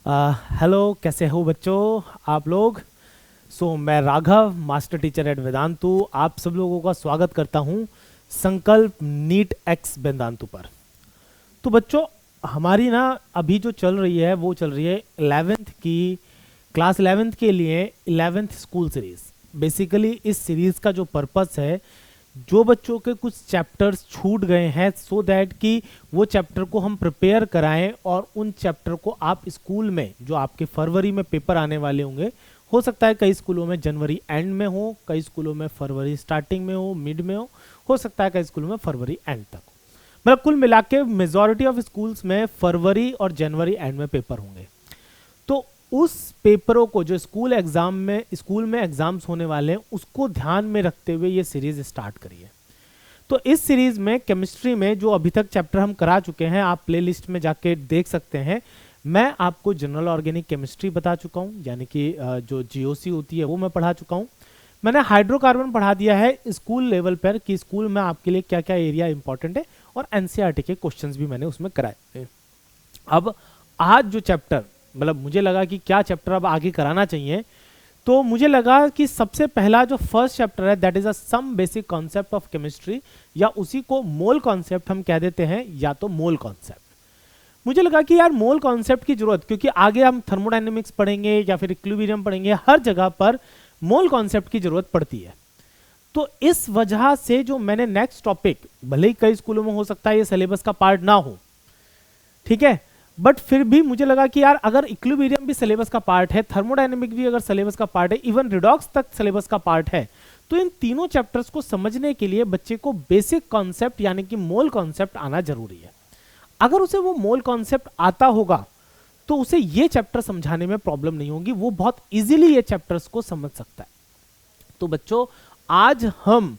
Hello, कैसे हो बच्चों आप लोग। मैं Raghav, master teacher at Vedantu, आप सब लोगों का स्वागत करता हूं संकल्प नीट एक्स वेदांतु पर। तो बच्चों, हमारी ना अभी जो चल रही है वो चल रही है 11th की, क्लास 11th के लिए 11th स्कूल सीरीज। बेसिकली इस सीरीज का जो पर्पस है, जो बच्चों के कुछ चैप्टर्स छूट गए हैं सो दैट कि वो चैप्टर को हम प्रिपेयर कराएं और उन चैप्टर को आप स्कूल में, जो आपके फरवरी में पेपर आने वाले होंगे, हो सकता है कई स्कूलों में जनवरी एंड में हो, कई स्कूलों में फरवरी स्टार्टिंग में हो, मिड में हो सकता है कई स्कूलों में फरवरी एंड तक हो। मतलब कुल मिला के मेजोरिटी ऑफ स्कूल्स में फरवरी और जनवरी एंड में पेपर होंगे। तो उस पेपरों को, जो स्कूल में एग्जाम्स होने वाले हैं, उसको ध्यान में रखते हुए ये सीरीज स्टार्ट करिए। तो इस सीरीज में केमिस्ट्री में जो अभी तक चैप्टर हम करा चुके हैं, आप प्लेलिस्ट में जाके देख सकते हैं। मैं आपको जनरल ऑर्गेनिक केमिस्ट्री बता चुका हूं, यानी कि जो जीओसी होती है वो मैं पढ़ा चुका हूं। मैंने हाइड्रोकार्बन पढ़ा दिया है स्कूल लेवल पर कि स्कूल में आपके लिए क्या क्या एरिया इंपॉर्टेंट है, और एनसीईआरटी के क्वेश्चंस भी मैंने उसमें कराए थे। अब आज जो चैप्टर, मतलब मुझे लगा कि क्या चैप्टर अब आगे कराना चाहिए, तो मुझे लगा कि सबसे पहला जो फर्स्ट चैप्टर है that is a some basic concept of chemistry, या उसी को मोल कॉन्सेप्ट हम कह देते हैं, या तो मोल कॉन्सेप्ट। मुझे लगा कि यार मोल कॉन्सेप्ट की जरूरत, क्योंकि आगे हम थर्मोडायनेमिक्स पढ़ेंगे या फिर इक्विलिब्रियम पढ़ेंगे, हर जगह पर मोल कॉन्सेप्ट की जरूरत पड़ती है। तो इस वजह से जो मैंने नेक्स्ट टॉपिक, भले ही कई स्कूलों में हो सकता है ये सिलेबस का पार्ट ना हो, ठीक है, बट फिर भी मुझे लगा कि यार अगर इक्विलिब्रियम भी सिलेबस का पार्ट है, थर्मोडायनेमिक भी अगर सिलेबस का पार्ट है, इवन रिडॉक्स तक सिलेबस का पार्ट है, तो इन तीनों चैप्टर्स को समझने के लिए बच्चे को बेसिक कॉन्सेप्ट यानी कि मोल कॉन्सेप्ट आना जरूरी है। अगर उसे वो मोल कॉन्सेप्ट आता होगा तो उसे ये चैप्टर समझाने में प्रॉब्लम नहीं होगी, वो बहुत इजीली ये चैप्टर्स को समझ सकता है। तो बच्चों, आज हम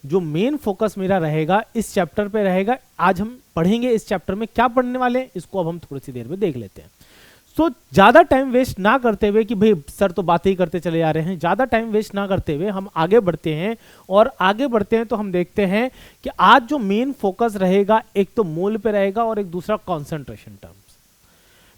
जो मेन फोकस मेरा रहेगा इस चैप्टर पे रहेगा। आज हम पढ़ेंगे इस चैप्टर में क्या पढ़ने वाले हैं, इसको अब हम थोड़ी सी देर में देख लेते हैं। सो ज्यादा टाइम वेस्ट ना करते हुए कि भाई सर तो बातें ही करते चले जा रहे हैं, ज्यादा टाइम वेस्ट ना करते हुए हम आगे बढ़ते हैं। और आगे बढ़ते हैं तो हम देखते हैं कि आज जो मेन फोकस रहेगा, एक तो मोल पे रहेगा और एक दूसरा कॉन्सेंट्रेशन टर्म्स।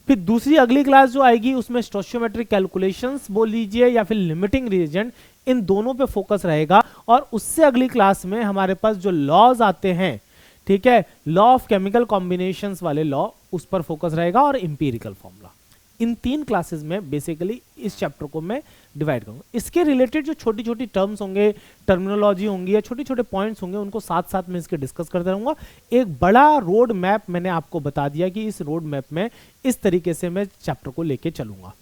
फिर दूसरी अगली क्लास जो आएगी उसमें स्टोइचियोमेट्रिक कैलकुलेशंस बोल लीजिए या फिर लिमिटिंग रीजन, इन दोनों पे फोकस रहेगा। और उससे अगली क्लास में हमारे पास जो लॉज आते हैं, ठीक है, लॉ ऑफ केमिकल कॉम्बिनेशंस वाले लॉ, उस पर फोकस रहेगा, और इंपीरिकल फॉर्मूला। इन 3 क्लासेस में बेसिकली इस चैप्टर को मैं डिवाइड करूंगा। इसके रिलेटेड जो छोटी छोटी टर्म्स होंगे, टर्मिनोलॉजी होंगी या छोटे छोटे पॉइंट्स होंगे, उनको साथ साथ में इसके डिस्कस करते रहूंगा। एक बड़ा रोड मैप मैंने आपको बता दिया कि इस रोड मैप में इस तरीके से मैं चैप्टर को लेके चलूंगा।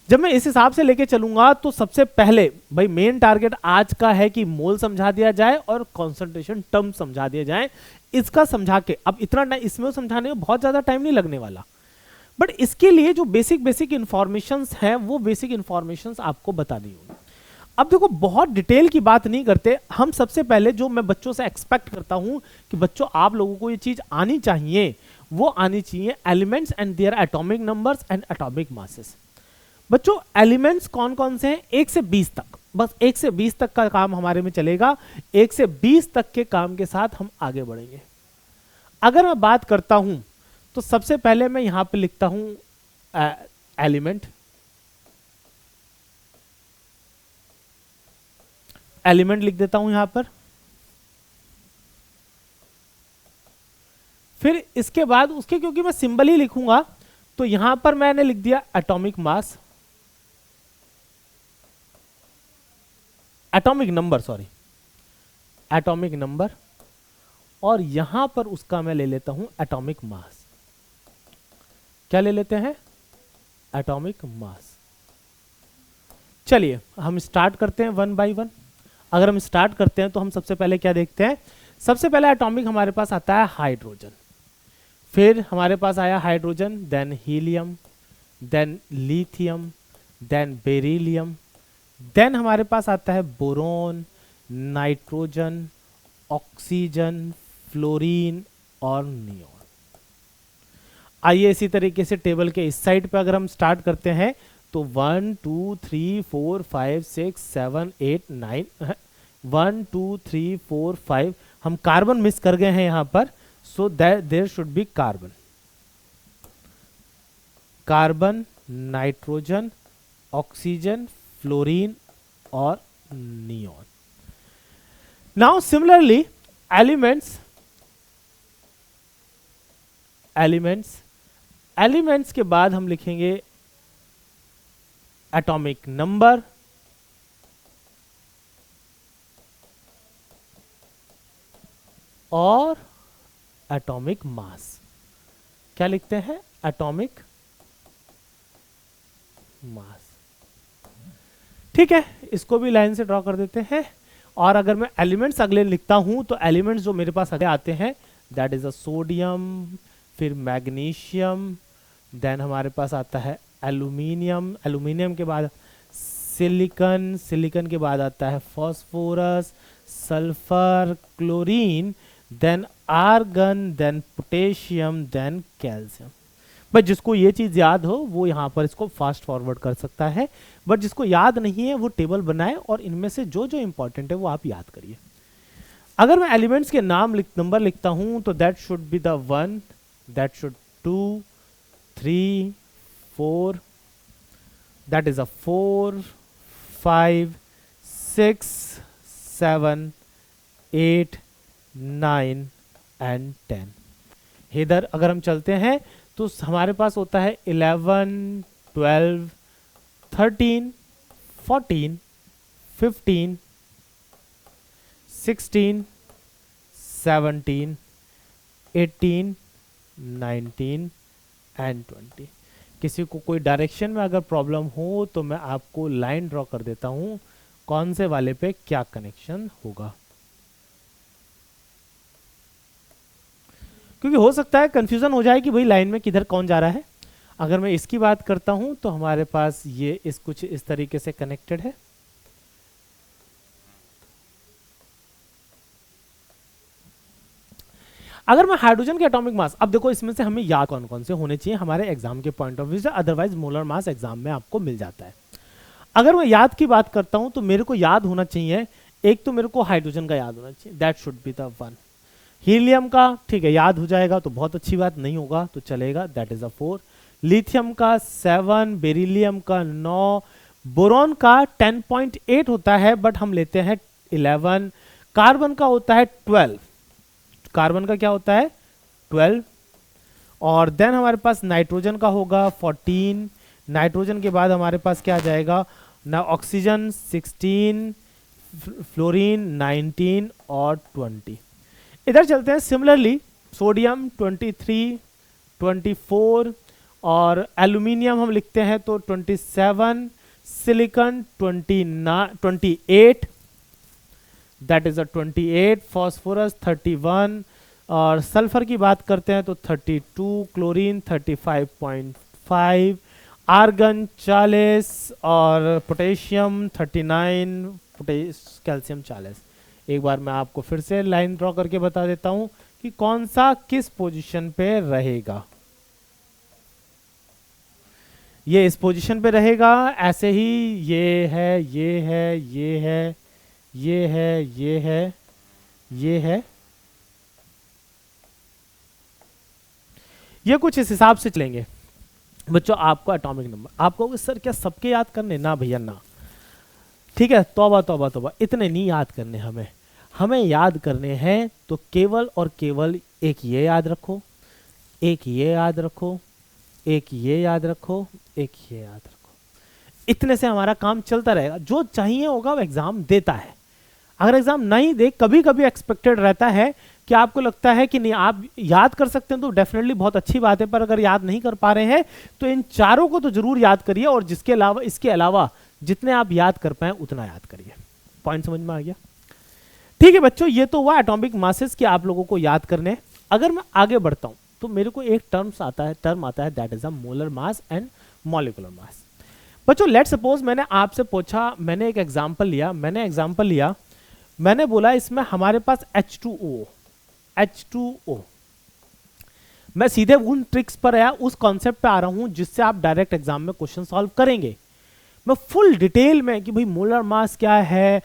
जब मैं इस हिसाब से लेके चलूंगा तो सबसे पहले भाई मेन टारगेट आज का है कि मोल समझा दिया जाए और कॉन्सेंट्रेशन टर्म समझा दिया जाए। इसका समझा के, अब इतना इसमें समझाने में बहुत ज्यादा टाइम नहीं लगने वाला, बट इसके लिए जो बेसिक बेसिक इंफॉर्मेशंस हैं वो बेसिक इंफॉर्मेशंस आपको बता दी होंगी। अब देखो, बहुत डिटेल की बात नहीं करते हम। सबसे पहले जो मैं बच्चों से एक्सपेक्ट करता हूं कि बच्चों आप लोगों को ये चीज आनी चाहिए, वो आनी चाहिए elements and their atomic numbers and atomic masses. बच्चों, एलिमेंट्स कौन कौन से हैं? 1 से 20 तक, बस 1 से 20 तक का काम हमारे में चलेगा। 1 से 20 तक के काम के साथ हम आगे बढ़ेंगे। अगर मैं बात करता हूं तो सबसे पहले मैं यहां पे लिखता हूं एलिमेंट। एलिमेंट लिख देता हूं यहां पर। फिर इसके बाद उसके, क्योंकि मैं सिंबल ही लिखूंगा, तो यहां पर मैंने लिख दिया atomic mass, atomic number, sorry, atomic number. और यहां पर उसका मैं ले लेता हूं एटॉमिक मास। क्या ले लेते हैं? एटॉमिक मास। चलिए हम स्टार्ट करते हैं वन बाय वन। अगर हम स्टार्ट करते हैं तो हम सबसे पहले क्या देखते हैं? सबसे पहले एटॉमिक हमारे पास आता है हाइड्रोजन। फिर हमारे पास आया hydrogen, then helium, then lithium, then beryllium, then हमारे पास आता है बोरोन, नाइट्रोजन, ऑक्सीजन, फ्लोरीन और नियोन। आइए इसी तरीके से टेबल के इस साइड पे अगर हम स्टार्ट करते हैं तो 1 2 3 4 5 6 7 8 9, 1 2 3 4 5, हम कार्बन मिस कर गए हैं यहां पर, so that there should be carbon, carbon nitrogen, oxygen, fluorine और neon. Now similarly elements elements के बाद हम लिखेंगे एटॉमिक नंबर, और एटॉमिक मास। क्या लिखते हैं? Atomic mass. ठीक है, इसको भी लाइन से ड्रॉ कर देते हैं। और अगर मैं एलिमेंट्स अगले लिखता हूं तो एलिमेंट्स जो मेरे पास अगले आते हैं दैट इज अ सोडियम, फिर मैग्नीशियम, देन हमारे पास आता है एल्यूमिनियम, एल्यूमिनियम के बाद सिलिकॉन, सिलिकॉन के बाद आता है phosphorus, sulphur, chlorine, then argon, then potassium, then calcium. But जिसको ये चीज याद हो वो यहाँ पर इसको फास्ट फॉरवर्ड कर सकता है, बट जिसको याद नहीं है वो टेबल बनाए और इनमें से जो जो इंपॉर्टेंट है वो आप याद करिए। अगर मैं एलिमेंट्स के नंबर लिखता हूं तो that should be the 1, that should 2, 3, 4, that is a 4, 5, 6, 7, 8, 9 and 10। इधर अगर हम चलते हैं तो हमारे पास होता है 11, 12, 13, 14, 15, 16, 17, 18, 19 एंड 20। किसी को कोई डायरेक्शन में अगर प्रॉब्लम हो तो मैं आपको लाइन ड्रॉ कर देता हूं कौन से वाले पे क्या कनेक्शन होगा, क्योंकि हो सकता है कंफ्यूजन हो जाए कि भाई लाइन में किधर कौन जा रहा है। अगर मैं इसकी बात करता हूं तो हमारे पास ये कुछ इस तरीके से कनेक्टेड है। अगर मैं हाइड्रोजन के एटॉमिक मास, अब देखो इसमें से हमें याद कौन कौन से होने चाहिए हमारे एग्जाम के पॉइंट ऑफ व्यू से, अदरवाइज मोलर मास एग्जाम में आपको मिल जाता है। अगर मैं याद की बात करता हूं तो मेरे को याद होना चाहिए, एक तो मेरे को हाइड्रोजन का याद होना चाहिए, that should be the 1। Helium का ठीक है याद हो जाएगा तो बहुत अच्छी बात, नहीं होगा तो चलेगा, दैट इज अ 4। लिथियम का 7, बेरिलियम का 9, बोरॉन का 10.8 होता है बट हम लेते हैं 11। कार्बन का होता है 12, कार्बन का क्या होता है 12। और देन हमारे पास नाइट्रोजन का होगा 14, नाइट्रोजन के बाद हमारे पास क्या आ जाएगा ना, ऑक्सीजन 16, फ्लोरीन 19 और 20। इधर चलते हैं सिमिलरली, सोडियम 23, 24 और एल्यूमिनियम हम लिखते हैं तो 27, silicon 28, that is a 28, phosphorus 31 और सल्फर की बात करते हैं तो 32, क्लोरीन 35.5, आर्गन 40 और पोटेशियम 39, कैल्शियम 40। एक बार मैं आपको फिर से लाइन ड्रॉ करके बता देता हूं कि कौन सा किस पोजीशन पे रहेगा। ये इस पोजीशन पे रहेगा, ऐसे ही ये है, ये है, ये है, ये है, ये है, ये है, ये कुछ इस हिसाब से चलेंगे। बच्चों आपको एटॉमिक नंबर, आपको सर क्या सबके याद करने, ना भैया ना, ठीक है, तौबा तौबा तौबा, इतने नहीं याद करने हमें याद करने हैं तो केवल और केवल एक ये याद रखो, एक ये याद रखो, एक ये याद रखो, एक ये याद रखो। इतने से हमारा काम चलता रहेगा, जो चाहिए होगा वो एग्जाम देता है। अगर एग्जाम नहीं दे, कभी कभी एक्सपेक्टेड रहता है कि आपको लगता है कि नहीं आप याद कर सकते हैं तो डेफिनेटली बहुत अच्छी बात है, पर अगर याद नहीं कर पा रहे हैं तो इन चारों को तो जरूर याद करिए और जिसके अलावा इसके अलावा जितने आप याद कर पाए उतना याद करिए। पॉइंट समझ में आ गया? ठीक है बच्चों, ये तो हुआ एटॉमिक मासेस के आप लोगों को याद करने। अगर मैं आगे बढ़ता हूं तो मेरे को एक टर्म आता है that is a molar mass and molecular mass. बच्चों लेट सपोज मैंने आपसे पूछा, मैंने एक एग्जांपल लिया, मैंने बोला इसमें हमारे पास H2O। मैं सीधे उन ट्रिक्स पर आया, उस कॉन्सेप्ट पे आ रहा हूं जिससे आप डायरेक्ट एग्जाम में क्वेश्चन सॉल्व करेंगे। मैं फुल डिटेल में कि भाई मोलर मास क्या है,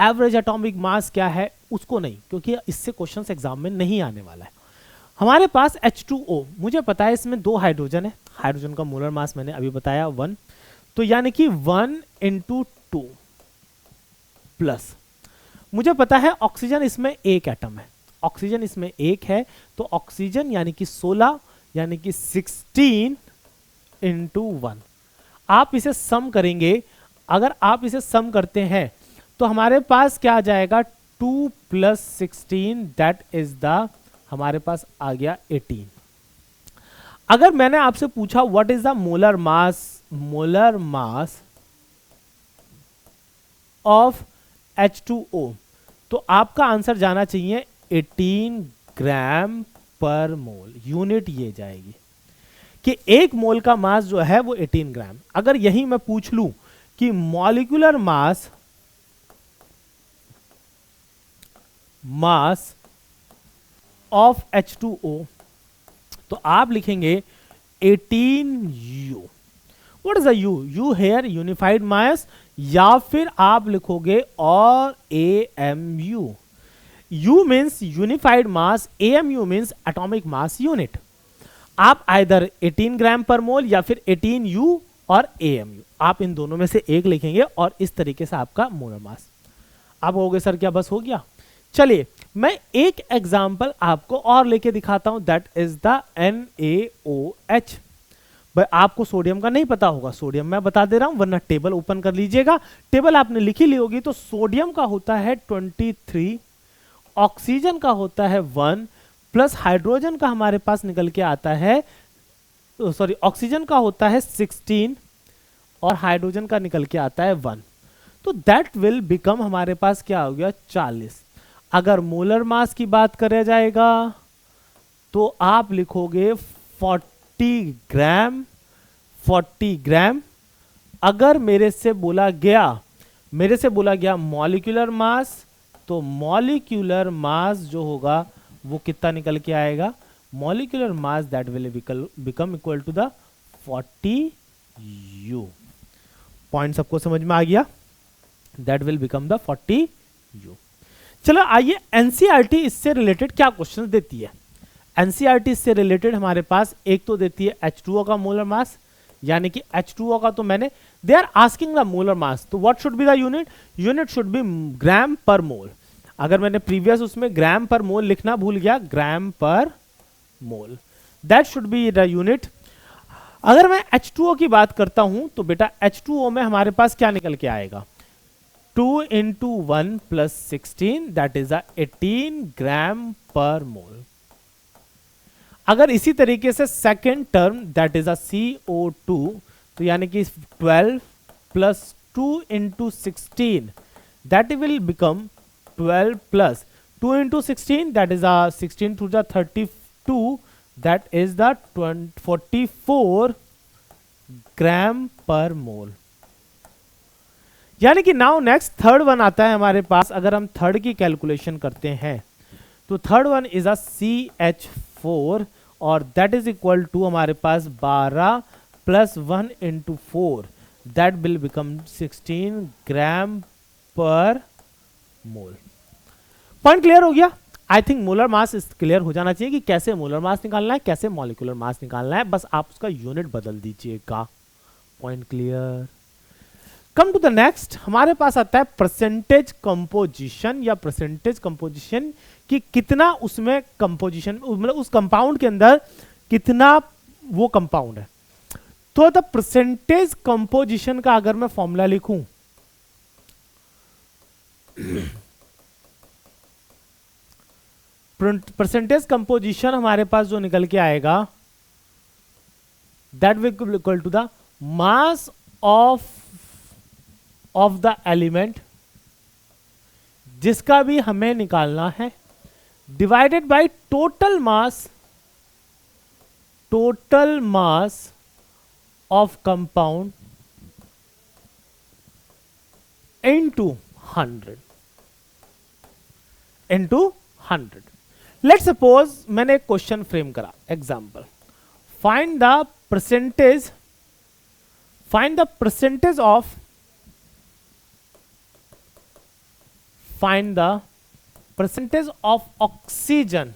एवरेज एटॉमिक मास क्या है, उसको नहीं, क्योंकि इससे क्वेश्चंस एग्जाम में नहीं आने वाला है। हमारे पास H2O, मुझे पता है इसमें 2 हाइड्रोजन है, हाइड्रोजन का मोलर मास मैंने अभी बताया 1, तो यानी कि 1 इंटू 2 प्लस, मुझे पता है ऑक्सीजन इसमें एक एटम है, ऑक्सीजन इसमें एक है, तो ऑक्सीजन यानी कि 16 यानी कि 16 इंटू 1। आप इसे सम करेंगे, अगर आप इसे सम करते हैं तो हमारे पास क्या आ जाएगा 2 प्लस 16, दैट इज द, हमारे पास आ गया 18। अगर मैंने आपसे पूछा what is the molar mass of H2O, तो आपका आंसर जाना चाहिए 18 ग्राम पर मोल, यूनिट ये जाएगी कि एक मोल का मास जो है वो 18 ग्राम। अगर यही मैं पूछ लूं कि मॉलिक्यूलर मास ऑफ H2O, तो आप लिखेंगे 18U। What is U? U here unified mass, या फिर आप लिखोगे और AMU। U means unified mass, AMU means atomic mass unit. आप आइदर 18 ग्राम पर मोल या फिर 18U और AMU, आप इन दोनों में से एक लिखेंगे और इस तरीके से आपका मोलर मास। आप कहोगे सर क्या बस हो गया? चलिए मैं एक एग्जांपल आपको और लेके दिखाता हूं, दैट इज द NaOH। भाई आपको सोडियम का नहीं पता होगा, सोडियम मैं बता दे रहा हूं, वरना टेबल ओपन कर लीजिएगा, टेबल आपने लिखी ली होगी। तो सोडियम का होता है 23, ऑक्सीजन का होता है 1, प्लस हाइड्रोजन का हमारे पास निकल के आता है, सॉरी ऑक्सीजन का होता है 16 और हाइड्रोजन का निकल के आता है 1। तो दैट विल बिकम, हमारे पास क्या हो गया 40। अगर मोलर मास की बात करा जाएगा तो आप लिखोगे 40 ग्राम, 40 ग्राम। अगर मेरे से बोला गया मॉलिक्यूलर मास, तो मॉलिक्यूलर मास जो होगा वो कितना निकल के आएगा, molecular mass that will become equal to the 40U। Point सबको समझ में आ गया? That will become the 40U। चलो आइए एनसीईआरटी इससे रिलेटेड क्या क्वेश्चंस देती है। एनसीईआरटी से रिलेटेड हमारे पास एक तो देती है H2O का मोलर मास, यानी कि H2O का तो मैंने, they are asking the molar mass, तो what should be the unit? Unit should be gram पर मोल। अगर मैंने प्रीवियस उसमें ग्राम पर मोल लिखना भूल गया, ग्राम पर mole, that should be the unit. अगर मैं H2O की बात करता हूं तो बेटा H2O में हमारे पास क्या निकल के आएगा, 2 into 1 plus 16, that is 18 gram पर मोल। अगर इसी तरीके से second term that is CO2, तो यानी कि 12 plus 2 into 16, that will become 12 plus 2 into 16, that is 16 to the 32, that is the 44 gram पर मोल। यानी कि नाउ नेक्स्ट थर्ड वन आता है हमारे पास। अगर हम थर्ड की कैलकुलेशन करते हैं तो थर्ड वन इज CH4 और दैट इज इक्वल टू हमारे पास 12 plus 1 into 4, that will become 16 ग्राम पर मोल। पॉइंट क्लियर हो गया? I think molar mass clear हो जाना चाहिए कि कैसे मोलर मास निकालना है, कैसे मॉलिक्यूलर मास निकालना है, बस आप उसका यूनिट बदल दीजिएगा। Point clear? Come to the next, हमारे पास आता है परसेंटेज कंपोजिशन या परसेंटेज कंपोजिशन कि कितना उसमें कंपोजिशन, मतलब उस कंपाउंड के अंदर कितना वो कंपाउंड है। तो द परसेंटेज कंपोजिशन का अगर मैं फॉर्मूला लिखूं, परसेंटेज कंपोजिशन हमारे पास जो निकल के आएगा, that will equal to the mass of the element जिसका भी हमें निकालना है, divided by total mass of compound into 100। Let's suppose मैंने एक क्वेश्चन फ्रेम करा, example, find the percentage of oxygen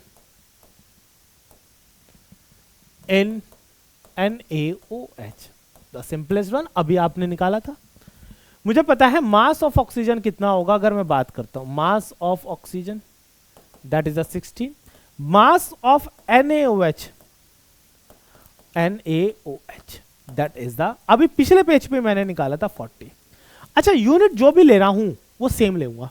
in NaOH, the simplest one अभी आपने निकाला था। मुझे पता है मास ऑफ ऑक्सीजन कितना होगा, अगर मैं बात करता हूं mass of oxygen that is the 16, mass of NaOH that is the, अभी पिछले पेज पे मैंने निकाला था 40। अच्छा यूनिट जो भी ले रहा हूं वो सेम लेऊंगा,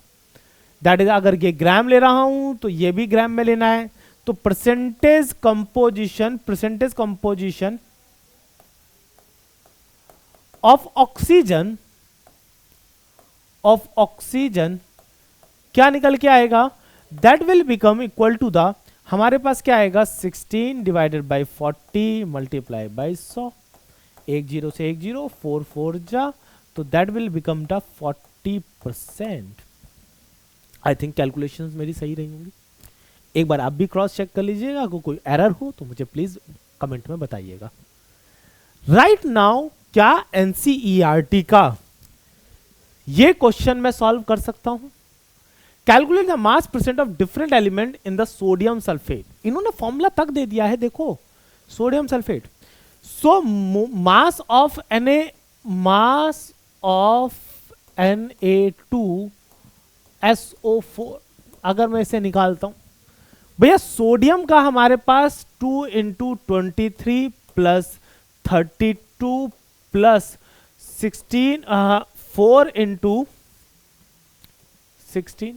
दैट इज अगर ये ग्राम ले रहा हूं तो ये भी ग्राम में लेना है। तो परसेंटेज कंपोजिशन ऑफ ऑक्सीजन क्या निकल के आएगा, that will become equal to the, हमारे पास क्या आएगा 16 डिवाइडेड बाई 40 मल्टीप्लाई बाई 100, एक जीरो से एक जीरो, 4 4 जा, तो that will become the 40%। I think calculations मेरी सही रही होंगी। एक बार आप भी क्रॉस चेक कर लीजिएगा, अगर कोई एरर हो तो मुझे प्लीज कमेंट में बताइएगा। राइट नाउ क्या एनसीईआरटी का ये क्वेश्चन मैं सॉल्व कर सकता हूं, calculate the mass percent of different element in the sodium sulphate. इन्होंने फॉर्मूला तक दे दिया है, देखो sodium sulphate. So mass of Na2SO4, अगर मैं इसे निकालता हूं भैया, सोडियम का हमारे पास 2 इंटू 23 प्लस 32 प्लस 16, 4 इंटू 16,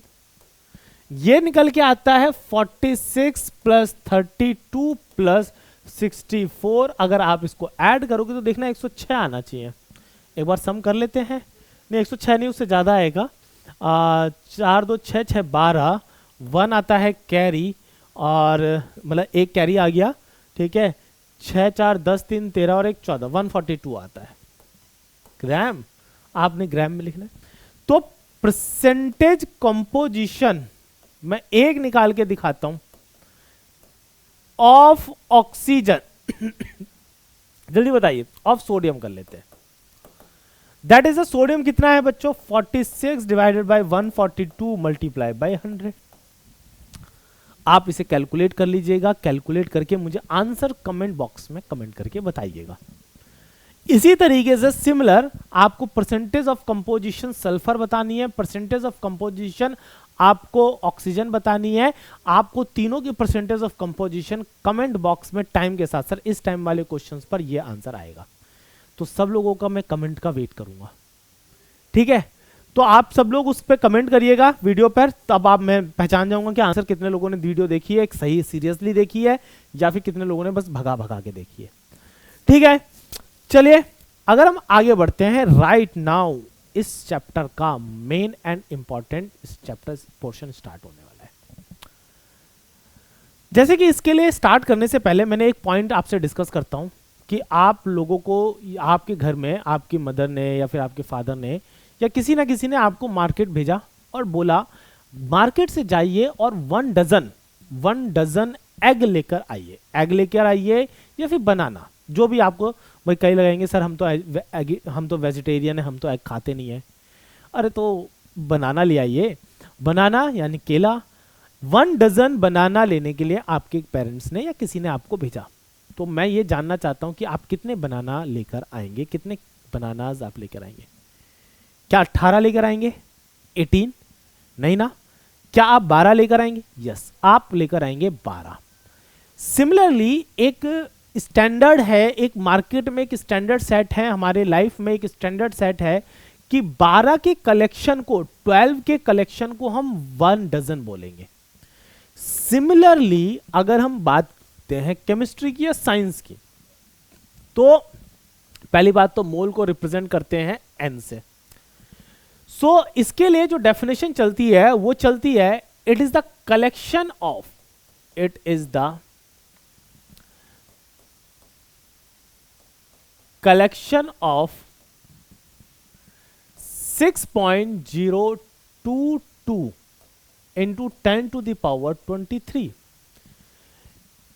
ये निकल के आता है 46 प्लस 32 प्लस 64। अगर आप इसको ऐड करोगे तो देखना 106 आना चाहिए। एक बार सम कर लेते हैं, नहीं 106 नहीं, उससे ज्यादा आएगा। 4 2 6 6 12, 1 आता है कैरी, और मतलब एक कैरी आ गया, ठीक है। 6 4 10 3 13 और 1 14, 142 आता है ग्राम, आपने ग्राम में लिखना है। तो परसेंटेज कंपोजिशन मैं एक निकाल के दिखाता हूं ऑफ ऑक्सीजन जल्दी बताइए, ऑफ सोडियम कर लेते हैं। दैट इज सोडियम कितना है बच्चों, 46 डिवाइडेड बाय 142 मल्टीप्लाई बाय 100। आप इसे कैलकुलेट कर लीजिएगा, कैलकुलेट करके मुझे आंसर कमेंट बॉक्स में कमेंट करके बताइएगा। इसी तरीके से सिमिलर आपको परसेंटेज ऑफ कंपोजिशन सल्फर बतानी है, परसेंटेज ऑफ कंपोजिशन आपको ऑक्सीजन बतानी है। आपको तीनों की percentage of composition comment box में टाइम के साथ, सर इस टाइम वाले क्वेश्चंस पर ये आंसर आएगा, तो सब लोगों का मैं कमेंट का वेट करूंगा, ठीक है। तो आप सब लोग उस पर कमेंट करिएगा वीडियो पर, तब आप मैं पहचान जाऊंगा कि आंसर कितने लोगों ने वीडियो देखी है, एक सही सीरियसली देखी है, या फिर कितने लोगों ने बस भगा भगा के देखी है, ठीक है। चलिए अगर हम आगे बढ़ते हैं, राइट नाउ इस चैप्टर का मेन एंड इंपॉर्टेंट इस चैप्टर पोर्शन स्टार्ट होने वाला है। जैसे कि इसके लिए स्टार्ट करने से पहले मैंने एक पॉइंट आपसे डिस्कस करता हूं कि आप लोगों को, आपके घर में आपकी मदर ने या फिर आपके फादर ने या किसी ना किसी ने आपको मार्केट भेजा और बोला मार्केट से जाइए और 1 डजन एग लेकर आइए, एग लेकर आइए या फिर बनाना, जो भी आपको। भाई कई लगाएंगे सर हम तो वेजिटेरियन है, हम तो एग खाते नहीं है। अरे तो बनाना ले आइए, बनाना यानी केला। 1 डजन बनाना लेने के लिए आपके पेरेंट्स ने या किसी ने आपको भेजा। तो मैं ये जानना चाहता हूं कि आप कितने बनाना लेकर आएंगे, कितने बनानाज आप लेकर आएंगे? क्या 18 लेकर आएंगे? 18? नहीं ना। क्या आप 12 लेकर आएंगे? यस, आप लेकर आएंगे 12। सिमिलरली एक स्टैंडर्ड है, एक मार्केट में एक स्टैंडर्ड सेट है, हमारे लाइफ में एक स्टैंडर्ड सेट है कि 12 के कलेक्शन को, 12 के कलेक्शन को हम 1 डजन बोलेंगे। सिमिलरली अगर हम बात करते हैं केमिस्ट्री की या साइंस की, तो पहली बात तो मोल को रिप्रेजेंट करते हैं एन से। सो इसके लिए जो डेफिनेशन चलती है वो चलती है it is the collection of, it is the collection of 6.022 into 10 to the power 23.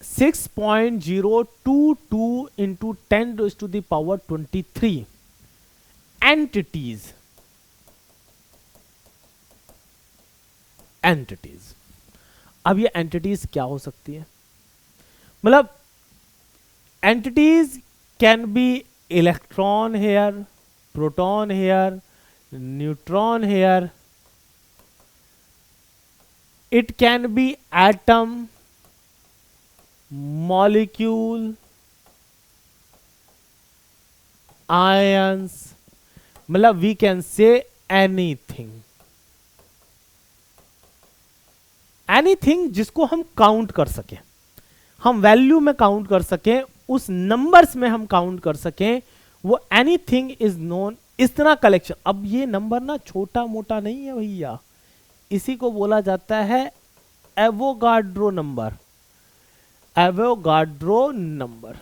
6.022 into 10 raised to the power 23 entities. अब ये एंटिटीज क्या हो सकती है? मतलब entities can be electron here, proton here, neutron here. It can be atom, molecule, ions, मतलब we can say anything. Anything जिसको हम काउंट कर सकें, हम वैल्यू में काउंट कर सकें, उस नंबर्स में हम काउंट कर सकें, वो एनीथिंग इज नोन, इस तरह कलेक्शन. अब ये नंबर ना छोटा मोटा नहीं है भैया, इसी को बोला जाता है एवोगाड्रो नंबर. एवोगाड्रो नंबर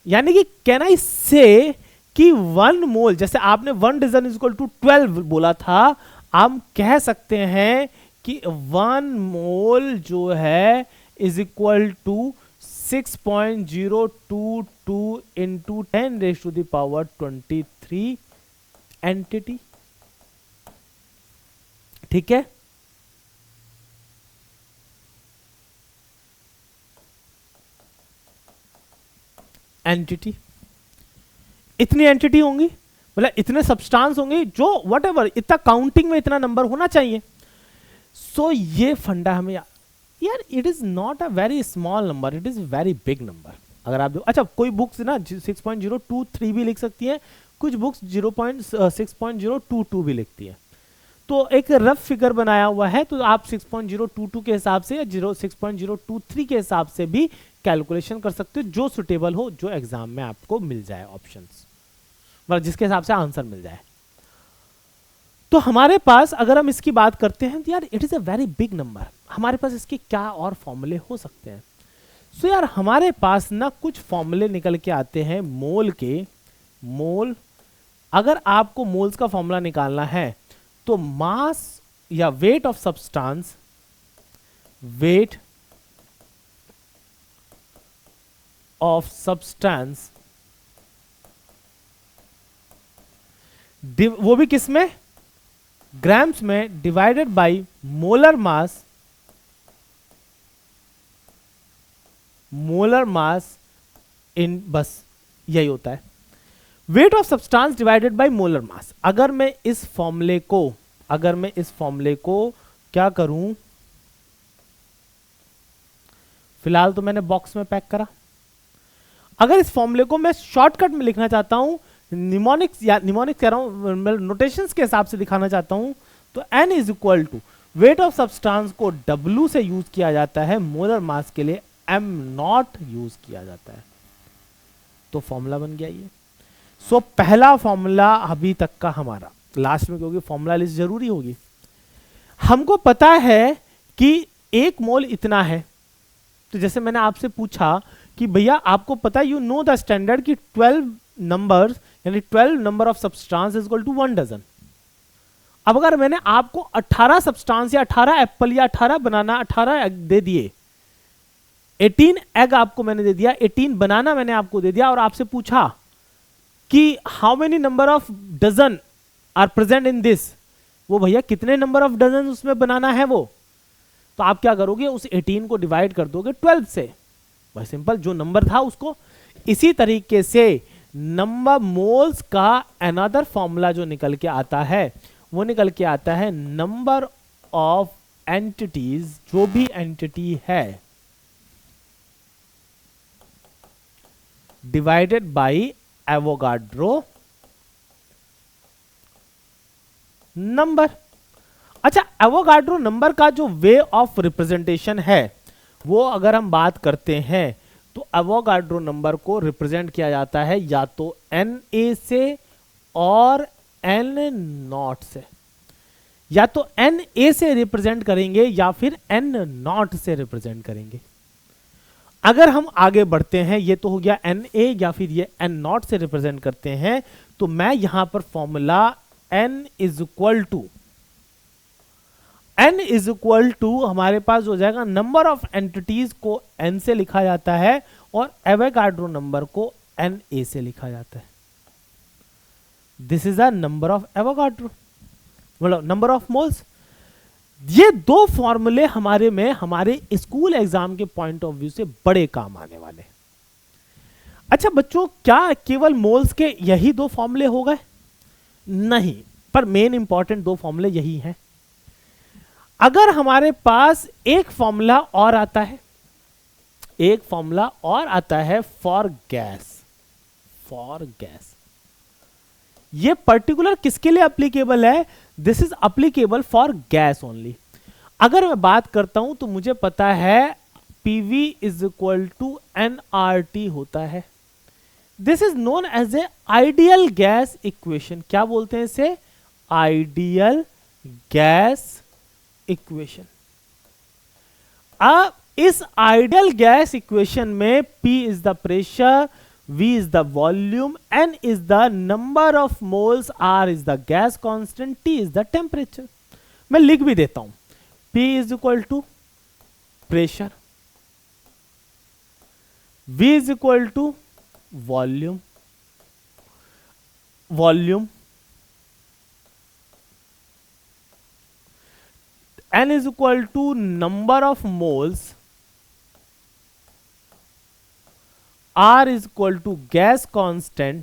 यानी कि कैन आई से कि 1 मोल, जैसे आपने 1 डजन इज इक्वल टू 12 बोला था, हम कह सकते हैं कि 1 मोल जो है is equal to 6.022 into 10⁻⁻23 entity. ठीक है, एंटिटी, इतनी एंटिटी होंगी, मतलब इतने सब्सटेंस होंगे जो व्हाटएवर, इतना काउंटिंग में इतना नंबर होना चाहिए. सो ये फंडा हमें यार, it is not a very small number, it is very big number. अगर आप अच्छा, कोई बुक्स ना 6.023 भी लिख सकती है, कुछ बुक्स 6.022 भी लिखती है. तो एक रफ फिगर बनाया हुआ है, तो आप 6.022 के हिसाब से या 6.023 के हिसाब से भी कैलकुलेशन कर सकते हो, जो सुटेबल हो, जो एग्जाम में आपको मिल जाए ऑप्शंस, मतलब जिसके हिसाब से आंसर मिल जाए. तो हमारे पास अगर हम इसकी बात करते हैं तो यार it is a very big number. हमारे पास इसके क्या और फॉर्मूले हो सकते हैं? सो यार हमारे पास ना कुछ फॉर्मूले निकल के आते हैं मोल के. मोल, अगर आपको मोल्स का फॉर्मूला निकालना है तो मास या weight of substance, weight of substance, वो भी किस में, ग्राम्स में, divided by molar mass, molar mass in, बस यही होता है. Weight of substance divided by molar mass. अगर मैं इस फॉर्मूले को क्या करूं, फिलहाल तो मैंने बॉक्स में पैक करा. अगर इस फॉर्मूले को मैं शॉर्टकट में लिखना चाहता हूं, निमोनिक्स कह रहा हूं, नोटेशंस के हिसाब से दिखाना चाहता हूं, तो n is equal to weight of substance को W से यूज किया जाता है, मोलर मास के लिए m0 यूज किया जाता है. तो फॉर्मूला बन गया ये. सो पहला फॉर्मूला अभी तक का हमारा, लास्ट में क्योंकि फॉर्मूला लिस्ट जरूरी होगी. हमको पता है कि 1 मोल इतना है. तो जैसे मैंने आपसे पूछा कि भैया आपको पता है, यू नो द स्टैंडर्ड कि 12 नंबर्स यानी 12 number of substance is equal to 1 dozen. अब अगर मैंने आपको 18 सब्सटेंस या 18 एप्पल या 18 बनाना, 18 एग दे दिए, 18 एग आपको मैंने दे दिया, 18 बनाना मैंने आपको दे दिया, और आपसे पूछा कि how many number of dozen are present in this, वो भैया कितने नंबर ऑफ डजन उसमें बनाना है वो, तो आप क्या करोगे, उस 18 को डिवाइड कर दोगे 12 से. बस सिंपल, जो नंबर था उसको. इसी तरीके से नंबर मोल्स का अनदर फॉर्मूला जो निकल के आता है, वो निकल के आता है नंबर ऑफ एंटिटीज, जो भी एंटिटी है, डिवाइडेड बाय एवोगाड्रो नंबर. अच्छा, एवोगाड्रो नंबर का जो वे ऑफ रिप्रेजेंटेशन है, वो अगर हम बात करते हैं तो एवोगाड्रो नंबर को रिप्रेजेंट किया जाता है या तो Na से और N0 से, या तो Na से रिप्रेजेंट करेंगे या फिर N0 से रिप्रेजेंट करेंगे. अगर हम आगे बढ़ते हैं, ये तो हो गया Na या फिर ये N0 से रिप्रेजेंट करते हैं, तो मैं यहां पर formula n is equal to हमारे पास हो जाएगा, नंबर ऑफ एंटिटीज को n से लिखा जाता है और एवोगाड्रो नंबर को Na से लिखा जाता है. This is a number of Avogadro, मतलब नंबर ऑफ मोल्स. ये दो फॉर्मूले हमारे स्कूल एग्जाम के पॉइंट ऑफ व्यू से बड़े काम आने वाले. अच्छा बच्चों, क्या केवल मोल्स के यही दो फॉर्मूले हो गए? नहीं, पर मेन इंपॉर्टेंट दो फॉर्मूले यही हैं। अगर हमारे पास एक फॉर्मूला और आता है, एक फॉर्मूला और आता है फॉर गैस, फॉर गैस, ये पर्टिकुलर किसके लिए एप्लीकेबल है? This is applicable for gas only. अगर मैं बात करता हूं तो मुझे पता है PV is equal to NRT होता है। This is known as a ideal gas equation. क्या बोलते हैं इसे? Ideal gas equation. अब इस आइडियल गैस इक्वेशन में P is the pressure, V is the volume, N is the number of moles, R is the gas constant, T is the temperature. मैं लिख भी देता हूं, P is equal to pressure, V is equal to volume, N is equal to number of moles, R is equal to gas constant,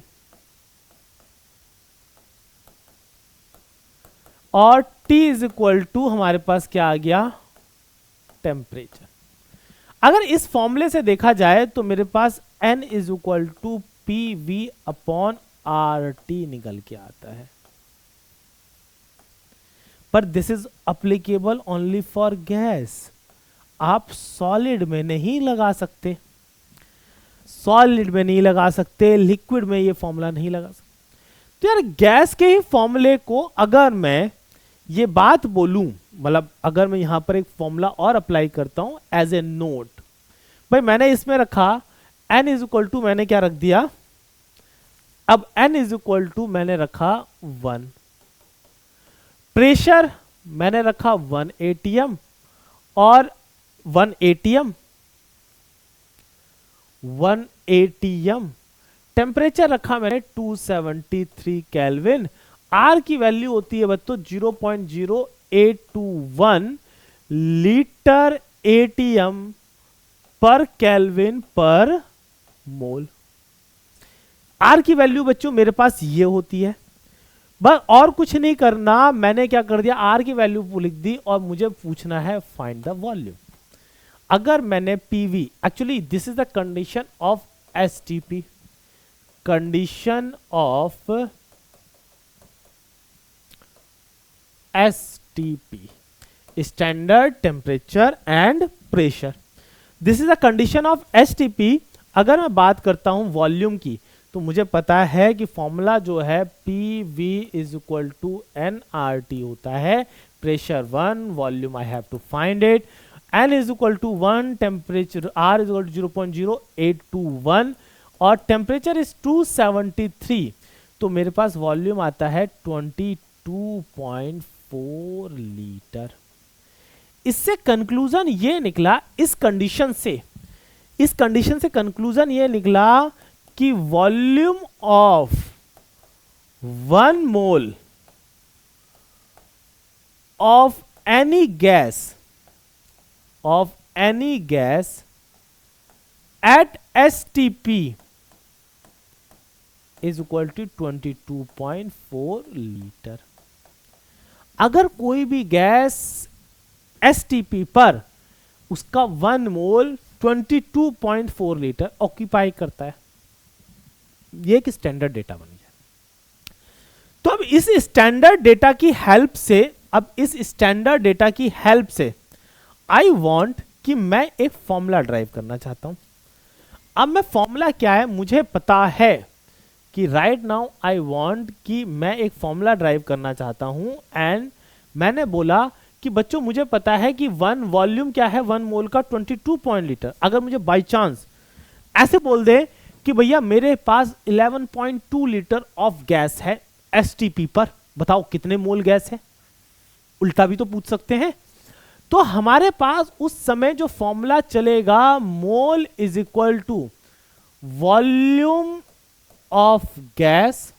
और T is equal to हमारे पास क्या आ गया? टेम्परेचर। अगर इस फॉर्मूले से देखा जाए तो मेरे पास N is equal to PV upon RT निकल के आता है, पर this is applicable only for gas. आप सॉलिड में नहीं लगा सकते, सॉलिड में नहीं लगा सकते, लिक्विड में ये फॉर्मूला नहीं लगा सकते। तो यार गैस के ही फॉर्मूले को अगर मैं ये बात बोलूं, मतलब अगर मैं यहां पर एक फॉर्मूला और अप्लाई करता हूं एज ए नोट, भाई मैंने इसमें रखा n इज इक्वल टू, मैंने क्या रख दिया? अब n इज इक्वल टू मैंने रखा 1, प्रेशर मैंने रखा 1 atm और 1 atm, 1 atm, टेम्परेचर रखा मैंने 273 केल्विन, R की वैल्यू होती है बच्चों 0.0821 लीटर एटीएम पर केल्विन पर मोल। R की वैल्यू बच्चों मेरे पास ये होती है, बस और कुछ नहीं करना। मैंने क्या कर दिया? R की वैल्यू लिख दी और मुझे पूछना है फाइंड द वॉल्यूम। अगर मैंने PV, actually this is the condition of STP, condition of STP, standard temperature and pressure. This is the condition of STP। अगर मैं बात करता हूं वॉल्यूम की, तो मुझे पता है कि फॉर्मूला जो है PV is equal to nRT होता है, pressure 1, volume I have to find it, n is equal to 1, temperature R is equal to 0.0821 और टेम्परेचर इज 273, तो मेरे पास वॉल्यूम आता है 22.4 लीटर। इससे कंक्लूजन ये निकला, इस कंडीशन से कंक्लूजन ये निकला कि volume of 1 mole of any gas at STP is equal to 22.4 litre. अगर कोई भी गैस STP पर उसका 1 मोल 22.4 लीटर ऑक्यूपाई करता है, ये एक स्टैंडर्ड डेटा बन गया। तो अब इस स्टैंडर्ड डेटा की हेल्प से आई वांट कि मैं एक फॉर्मूला ड्राइव करना चाहता हूं। अब मैं फॉर्मूला क्या है मुझे पता है कि राइट नाउ आई वांट कि मैं एक फॉर्मूला ड्राइव करना चाहता हूं, एंड मैंने बोला कि बच्चों मुझे पता है कि 1 वॉल्यूम क्या है 1 मोल का 22 पॉइंट लीटर। अगर मुझे बाय चांस ऐसे बोल दे कि भैया मेरे पास 11.2 लीटर ऑफ गैस है STP पर, बताओ कितने मोल गैस है, उल्टा भी तो पूछ सकते हैं। तो हमारे पास उस समय जो फॉर्मूला चलेगा, mole is equal to volume of gas,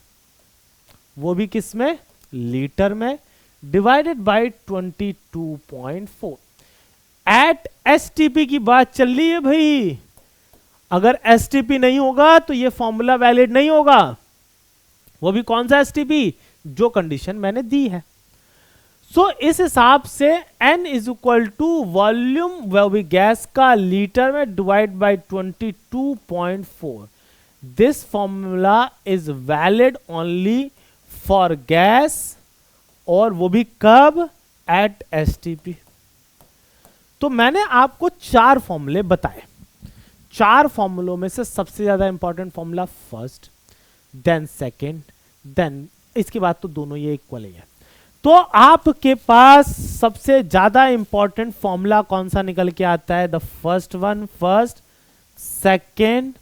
वो भी किस में? लीटर में, डिवाइडेड बाय 22.4। एट STP की बात चल रही है भाई। अगर एसटीपी नहीं होगा तो ये फॉर्मूला वैलिड नहीं होगा। वो भी कौन सा एसटीपी? जो कंडीशन मैंने दी है। सो इस हिसाब से N is equal to volume, वो भी गैस का लीटर में, divide by 22.4। This formula is valid only for gas, और वो भी कब? At STP. तो मैंने आपको 4 फॉर्मूले बताए। 4 फॉर्मूलों में से सबसे ज्यादा important formula first, then second, then इसके बाद तो दोनों ये इक्वल ही है। तो आपके पास सबसे ज्यादा इंपॉर्टेंट फॉर्मूला कौन सा निकल के आता है? The first one, first, second,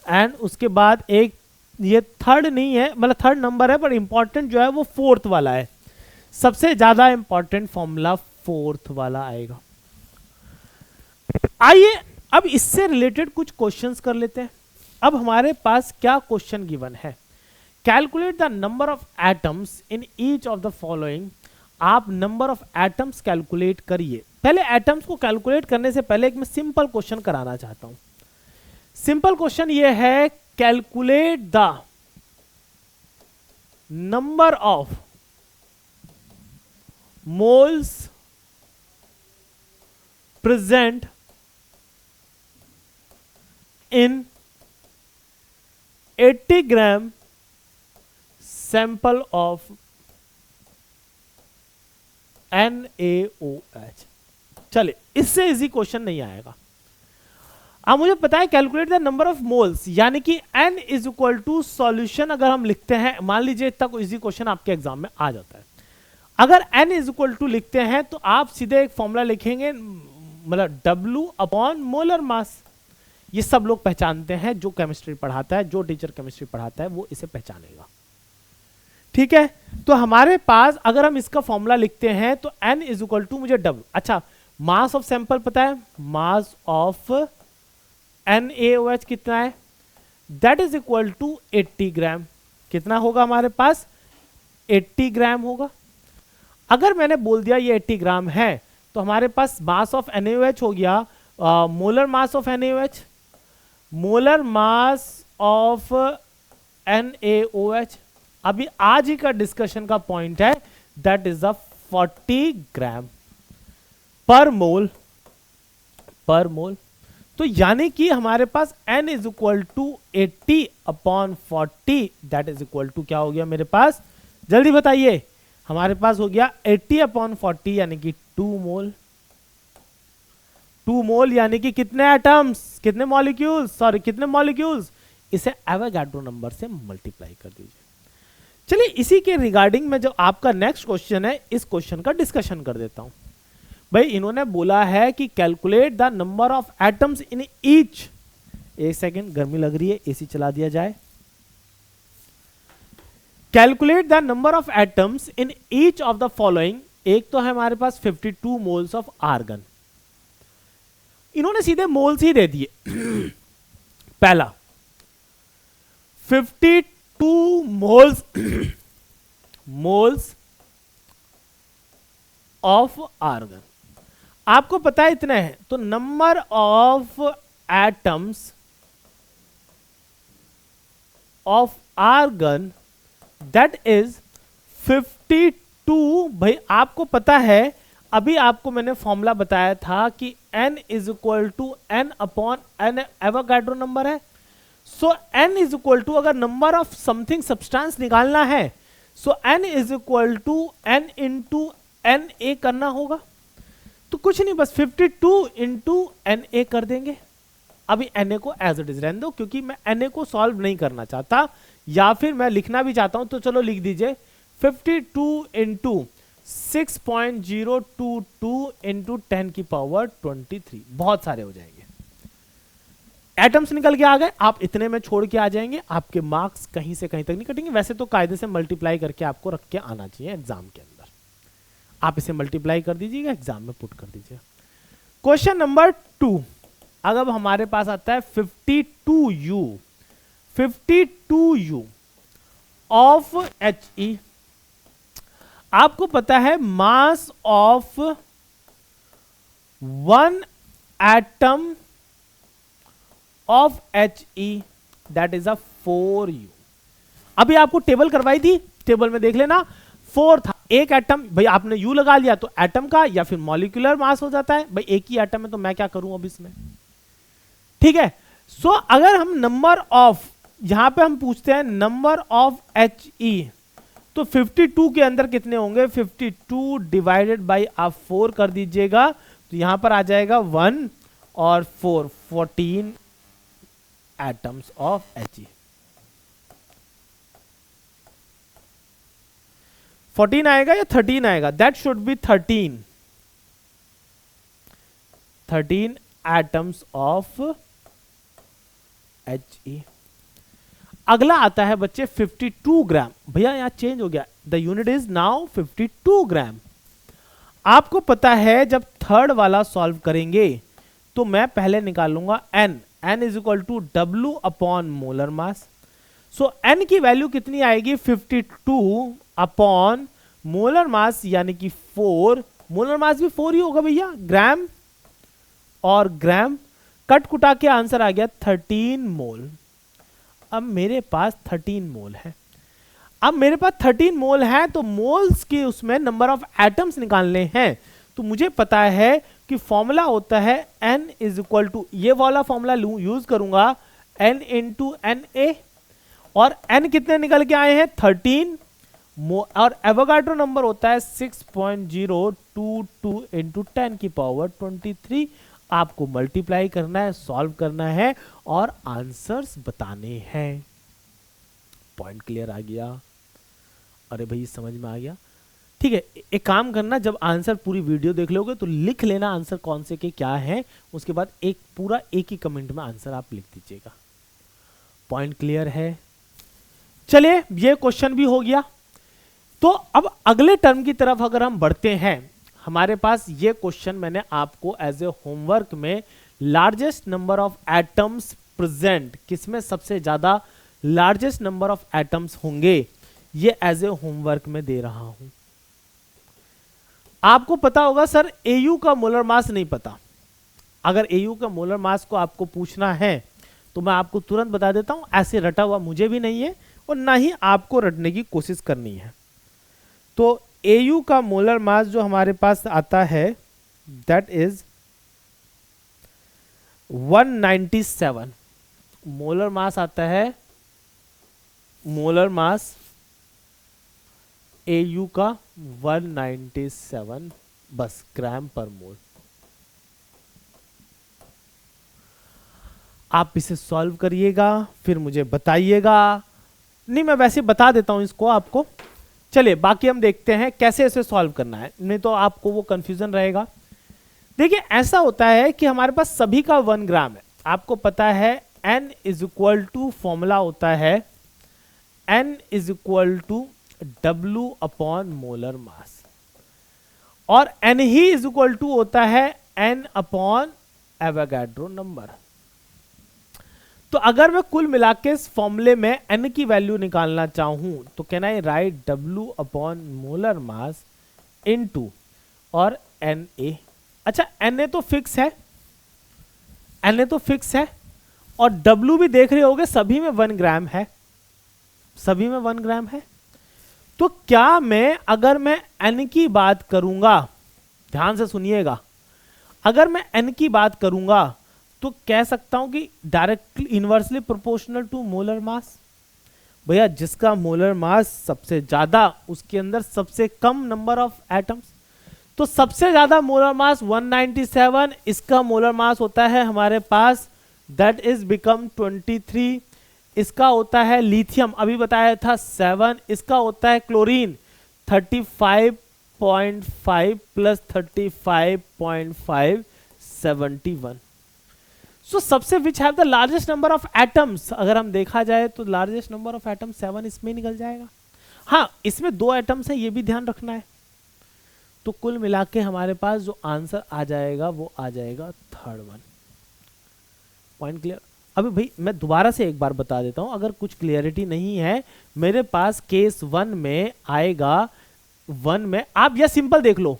and उसके बाद एक ये थर्ड नहीं है, मतलब थर्ड नंबर है, पर इंपॉर्टेंट जो है वो फोर्थ वाला है। सबसे ज्यादा इंपॉर्टेंट फॉर्मूला फोर्थ वाला आएगा। आइए अब इससे रिलेटेड कुछ क्वेश्चंस कर लेते हैं। अब हमारे पास क्या क्वेश्चन गिवन है? Calculate the number of atoms in each of the following. आप नंबर ऑफ एटम्स कैलकुलेट करिए। पहले एटम्स को कैलकुलेट करने से पहले एक मैं सिंपल क्वेश्चन कराना चाहता हूं। सिंपल क्वेश्चन ये है, calculate the number of moles present in 80 gram sample of NaOH। चलिए, इससे इजी क्वेश्चन नहीं आएगा। अब मुझे पता है calculate the number of moles, यानी कि N is equal to solution अगर हम लिखते हैं, मान लीजिए इतना कोई इजी क्वेश्चन आपके एग्जाम में आ जाता है। अगर N इज इक्वल टू लिखते हैं तो आप सीधे एक फॉर्मूला लिखेंगे, मतलब W अपॉन मोलर मास। ये सब लोग पहचानते हैं, जो केमिस्ट्री पढ़ाता है, जो टीचर केमिस्ट्री पढ़ाता है वो इसे पहचानेगा। ठीक है, तो हमारे पास अगर हम इसका फॉर्मूला लिखते हैं तो N इज इक्वल टू मुझे W, अच्छा मास ऑफ सैंपल पता है, मास ऑफ NaOH कितना है? दैट इज इक्वल टू 80 ग्राम। कितना होगा हमारे पास? 80 ग्राम होगा। अगर मैंने बोल दिया ये 80 ग्राम है तो हमारे पास मास ऑफ NaOH हो गया, molar mass of NaOH, molar mass of NaOH। अभी आज ही का डिस्कशन का पॉइंट है, दैट इज द 40 ग्राम पर मोल, पर मोल। तो यानी कि हमारे पास N is equal to 80 upon 40, that is equal to क्या हो गया मेरे पास? जल्दी बताइए, हमारे पास हो गया 80 अपॉन 40 यानी कि 2 मोल। 2 मोल यानी कि कितने एटम्स, कितने मॉलिक्यूल्स, सॉरी कितने मॉलिक्यूल्स? इसे एवोगाड्रो नंबर से मल्टीप्लाई कर दीजिए। चलिए, इसी के रिगार्डिंग में जो आपका नेक्स्ट क्वेश्चन है, इस क्वेश्चन का डिस्कशन कर देता हूं। भाई इन्होंने बोला है कि calculate the number of atoms in each, एक सेकेंड गर्मी लग रही है, एसी चला दिया जाए। Calculate the number of atoms in each of the following. एक तो है हमारे पास 52 मोल्स ऑफ आर्गन, इन्होंने सीधे मोल्स ही दे दिए। पहला 52 मोल्स मोल्स ऑफ आर्गन, आपको पता है इतना है, तो number of atoms of argon that is 52। भाई आपको पता है, अभी आपको मैंने फॉर्मूला बताया था कि N is equal to N upon N Avogadro number है। So N is equal to, अगर नंबर ऑफ समथिंग सब्सटेंस निकालना है, so N is equal to N into Na करना होगा। तो कुछ नहीं, बस 52 इंटू Na कर देंगे। अभी Na को एज इट इज रहने दो, क्योंकि मैं Na को सॉल्व नहीं करना चाहता, या फिर मैं लिखना भी चाहता हूं तो चलो लिख दीजिए 52 इंटू 6.022 इंटू 10 की पावर 23। बहुत सारे हो जाएंगे, एटम्स निकल के आ गए, आप इतने में छोड़ के आ जाएंगे, आपके मार्क्स कहीं से कहीं तक नहीं कटेंगे। वैसे तो कायदे से मल्टीप्लाई करके आपको रख के आना चाहिए एग्जाम के अंदर, आप इसे मल्टीप्लाई कर दीजिएगा, एग्जाम में पुट कर दीजिएगा। क्वेश्चन नंबर 2, अगर हमारे पास आता है 52U ऑफ He। आपको पता है mass of 1 atom of He, that is a 4u। अभी आपको टेबल करवाई थी, टेबल में देख लेना 4 था। एक एटम, भाई आपने u लगा लिया तो एटम का या फिर मॉलिक्यूलर मास हो जाता है। भाई एक ही एटम है तो मैं क्या करूं अब इसमें, ठीक है। सो अगर हम नंबर ऑफ, यहां पे हम पूछते हैं नंबर ऑफ He, तो 52 के अंदर कितने होंगे, 52 डिवाइडेड बाई आप 4 कर दीजिएगा, तो यहां पर आ जाएगा 1 और 4, 14 एटम्स ऑफ He। 14 आएगा या 13 आएगा, that should B 13 atoms of He। अगला आता है बच्चे 52 ग्राम। भैया यहां चेंज हो गया, द यूनिट इज नाउ 52 ग्राम। आपको पता है जब थर्ड वाला सॉल्व करेंगे तो मैं पहले निकालूंगा n is equal to W upon molar mass. So n की वैल्यू कितनी आएगी, 52 अपॉन मोलर मास यानी कि 4। मोलर मास भी 4 ही होगा भैया, ग्राम और ग्राम कट कुटा के आंसर आ गया 13 मोल। अब मेरे पास 13 मोल है। अब मेरे पास 13 मोल है तो मोल्स के उसमें नंबर ऑफ एटम्स निकालने हैं। तो मुझे पता है कि फॉर्मूला होता है n इज इक्वल टू, ये वाला फॉर्मूला यूज करूंगा, n इंटू Na। और n कितने निकल के आए हैं 13, और एवोगाड्रो नंबर होता है 6.022 इंटू 10 की पावर 23। आपको मल्टीप्लाई करना है, सॉल्व करना है और आंसर्स बताने हैं। पॉइंट क्लियर आ गया? अरे भाई समझ में आ गया, ठीक है। एक काम करना, जब आंसर पूरी वीडियो देख लोगे तो लिख लेना आंसर कौन से के क्या है, उसके बाद एक पूरा एक ही कमेंट में आंसर आप लिख दीजिएगा। पॉइंट क्लियर है? चलिए ये क्वेश्चन भी हो गया। तो अब अगले टर्म की तरफ अगर हम बढ़ते हैं, हमारे पास ये क्वेश्चन मैंने आपको एज ए होमवर्क में largest number of atoms present, किसमें सबसे ज्यादा लार्जेस्ट नंबर ऑफ एटम्स होंगे, ये एज ए होमवर्क में दे रहा हूं। आपको पता होगा सर Au का मोलर मास नहीं पता। अगर Au का मोलर मास को आपको पूछना है तो मैं आपको तुरंत बता देता हूं, ऐसे रटा हुआ मुझे भी नहीं है और ना ही आपको रटने की कोशिश करनी है। तो Au का मोलर मास जो हमारे पास आता है दैट इज 197। मोलर मास आता है, मोलर मास Au का 197 बस ग्राम पर मोल। आप इसे सॉल्व करिएगा फिर मुझे बताइएगा। नहीं मैं वैसे बता देता हूं इसको आपको। चलिए बाकी हम देखते हैं कैसे इसे सॉल्व करना है, नहीं तो आपको वो कंफ्यूजन रहेगा। देखिए ऐसा होता है कि हमारे पास सभी का 1 ग्राम है। आपको पता है n is equal to, formula होता है n is equal to W upon molar mass, और n ही इज इक्वल टू होता है n अपॉन एवोगाड्रो नंबर। तो अगर मैं कुल मिला के इस फॉर्मूले में n की वैल्यू निकालना चाहूं तो can I right W upon molar mass into और Na। अच्छा Na तो फिक्स है, Na तो फिक्स है, और W भी देख रहे होगे सभी में 1 ग्राम है, सभी में 1 ग्राम है। तो क्या मैं, अगर मैं n की बात करूंगा, ध्यान से सुनिएगा, अगर मैं n की बात करूंगा तो कह सकता हूं कि directly inversely proportional to molar mass. भैया जिसका मोलर मास सबसे ज्यादा उसके अंदर सबसे कम नंबर ऑफ एटम्स। तो सबसे ज्यादा मोलर मास 197, इसका मोलर मास होता है हमारे पास दैट इज बिकम 23। इसका होता है लिथियम, अभी बताया था 7। इसका होता है क्लोरीन 35.5 प्लस 35.5 71। सो सबसे which have the largest number of atoms, अगर हम देखा जाए तो लार्जेस्ट नंबर ऑफ एटम्स 7 इसमें निकल जाएगा। हाँ इसमें 2 एटम्स है, ये भी ध्यान रखना है। तो कुल मिला के हमारे पास जो आंसर आ जाएगा वो आ जाएगा 3rd वन। Point clear? अभी भाई मैं दोबारा से एक बार बता देता हूं, अगर कुछ क्लियरिटी नहीं है मेरे पास केस 1 में आएगा, 1 में आप यह सिंपल देख लो,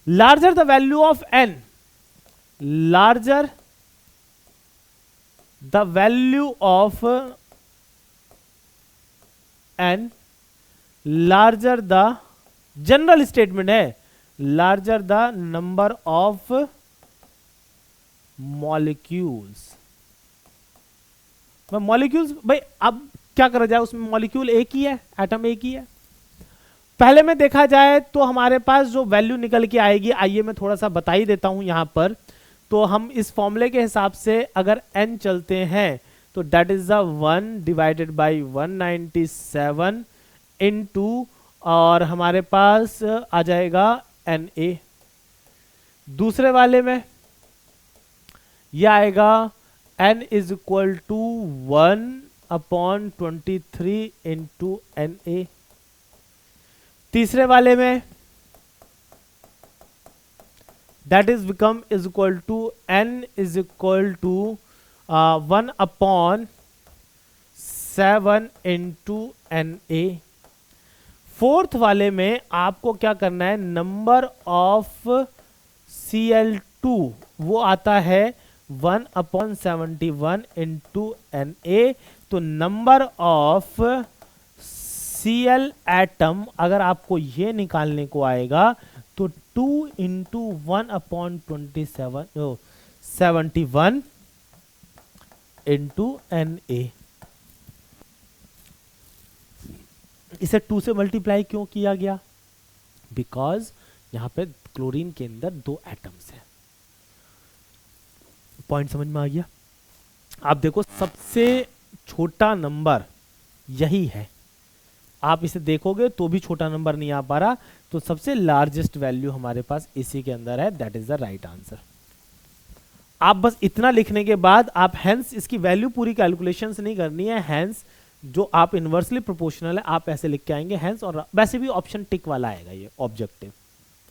larger the value of n, larger the value of N larger the, general statement है, larger the number of molecules. Molecules भाई अब क्या करा जाए, उसमें मॉलिक्यूल एक ही है, एटम एक ही है। पहले में देखा जाए तो हमारे पास जो वैल्यू निकल के आएगी, आइए मैं थोड़ा सा बता ही देता हूं यहां पर। तो हम इस फॉर्मूले के हिसाब से अगर n चलते हैं तो that is the 1 divided by 197 into, और हमारे पास आ जाएगा Na। दूसरे वाले में यह आएगा n is equal to 1/23 into Na। तीसरे वाले में that is become is equal to n is equal to 1/7 into Na। Fourth वाले में आपको क्या करना है, नंबर ऑफ Cl2 वो आता है 1/71 इंटू Na। तो नंबर ऑफ Cl एटम अगर आपको ये निकालने को आएगा तो 2 इंटू 1/71 इंटू Na। इसे 2 से मल्टीप्लाई क्यों किया गया, बिकॉज यहां पे क्लोरीन के अंदर 2 एटम्स हैं। पॉइंट समझ में आ गया। आप देखो सबसे छोटा नंबर यही है, आप इसे देखोगे तो भी छोटा नंबर नहीं आ पा रहा, तो सबसे लार्जेस्ट वैल्यू हमारे पास इसी के अंदर है, that is the right answer. आप बस इतना लिखने के बाद आप हैंस इसकी वैल्यू पूरी कैलकुलेशंस नहीं करनी है, हैंस जो आप इनवर्सली प्रोपोर्शनल है आप ऐसे लिख के आएंगे हैंस, और वैसे भी ऑप्शन टिक वाला आएगा, ये ऑब्जेक्टिव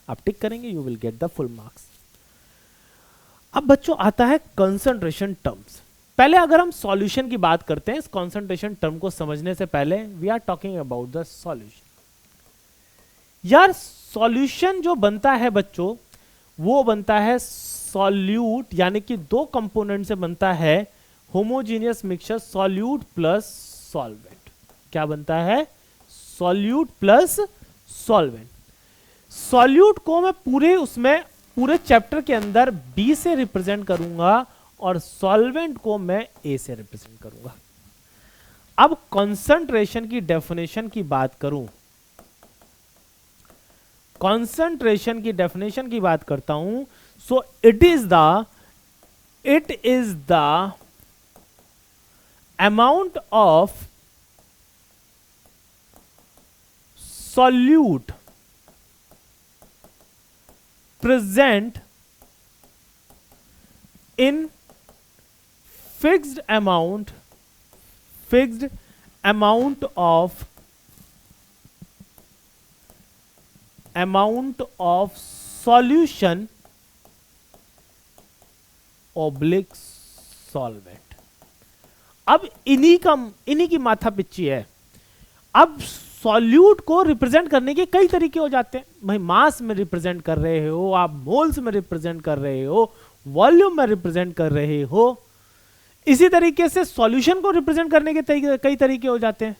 आप टिक करेंगे you will get the full marks. अब बच्चों आता है कंसंट्रेशन टर्म्स। पहले अगर हम सॉल्यूशन की बात करते हैं, इस कंसंट्रेशन टर्म को समझने से पहले we are talking about the solution. यार सॉल्यूशन जो बनता है बच्चों वो बनता है सॉल्यूट, यानी कि 2 कंपोनेंट से बनता है homogeneous mixture, solute plus solvent. क्या बनता है, सॉल्यूट प्लस सॉल्वेंट। सॉल्यूट को मैं पूरे चैप्टर के अंदर B से रिप्रेजेंट करूंगा और सॉल्वेंट को मैं A से रिप्रेजेंट करूंगा। अब कंसंट्रेशन की डेफिनेशन की बात करूं, कंसंट्रेशन की डेफिनेशन की बात करता हूं, so it is the amount of solute present in fixed amount of solution oblique solvent। अब इन्हीं की माथा पिच्ची है। अब सॉल्यूट को रिप्रेजेंट करने के कई तरीके हो जाते हैं, भाई मास में रिप्रेजेंट कर रहे हो आप, मोल्स में रिप्रेजेंट कर रहे हो, वॉल्यूम में रिप्रेजेंट कर रहे हो, इसी तरीके से सॉल्यूशन को रिप्रेजेंट करने के कई तरीके हो जाते हैं।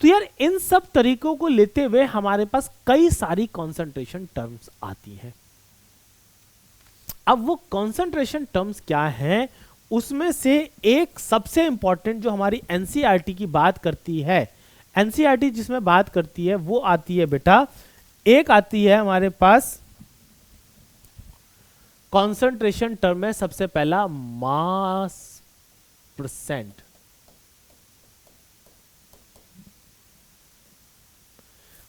तो यार इन सब तरीकों को लेते हुए हमारे पास कई सारी कंसंट्रेशन टर्म्स आती हैं। अब वो कंसंट्रेशन टर्म्स क्या हैं, उसमें से एक सबसे इंपॉर्टेंट जो हमारी एनसीईआरटी की बात करती है, एनसीईआरटी जिसमें बात करती है वो आती है बेटा, एक आती है हमारे पास कंसंट्रेशन टर्म में सबसे पहला मास परसेंट।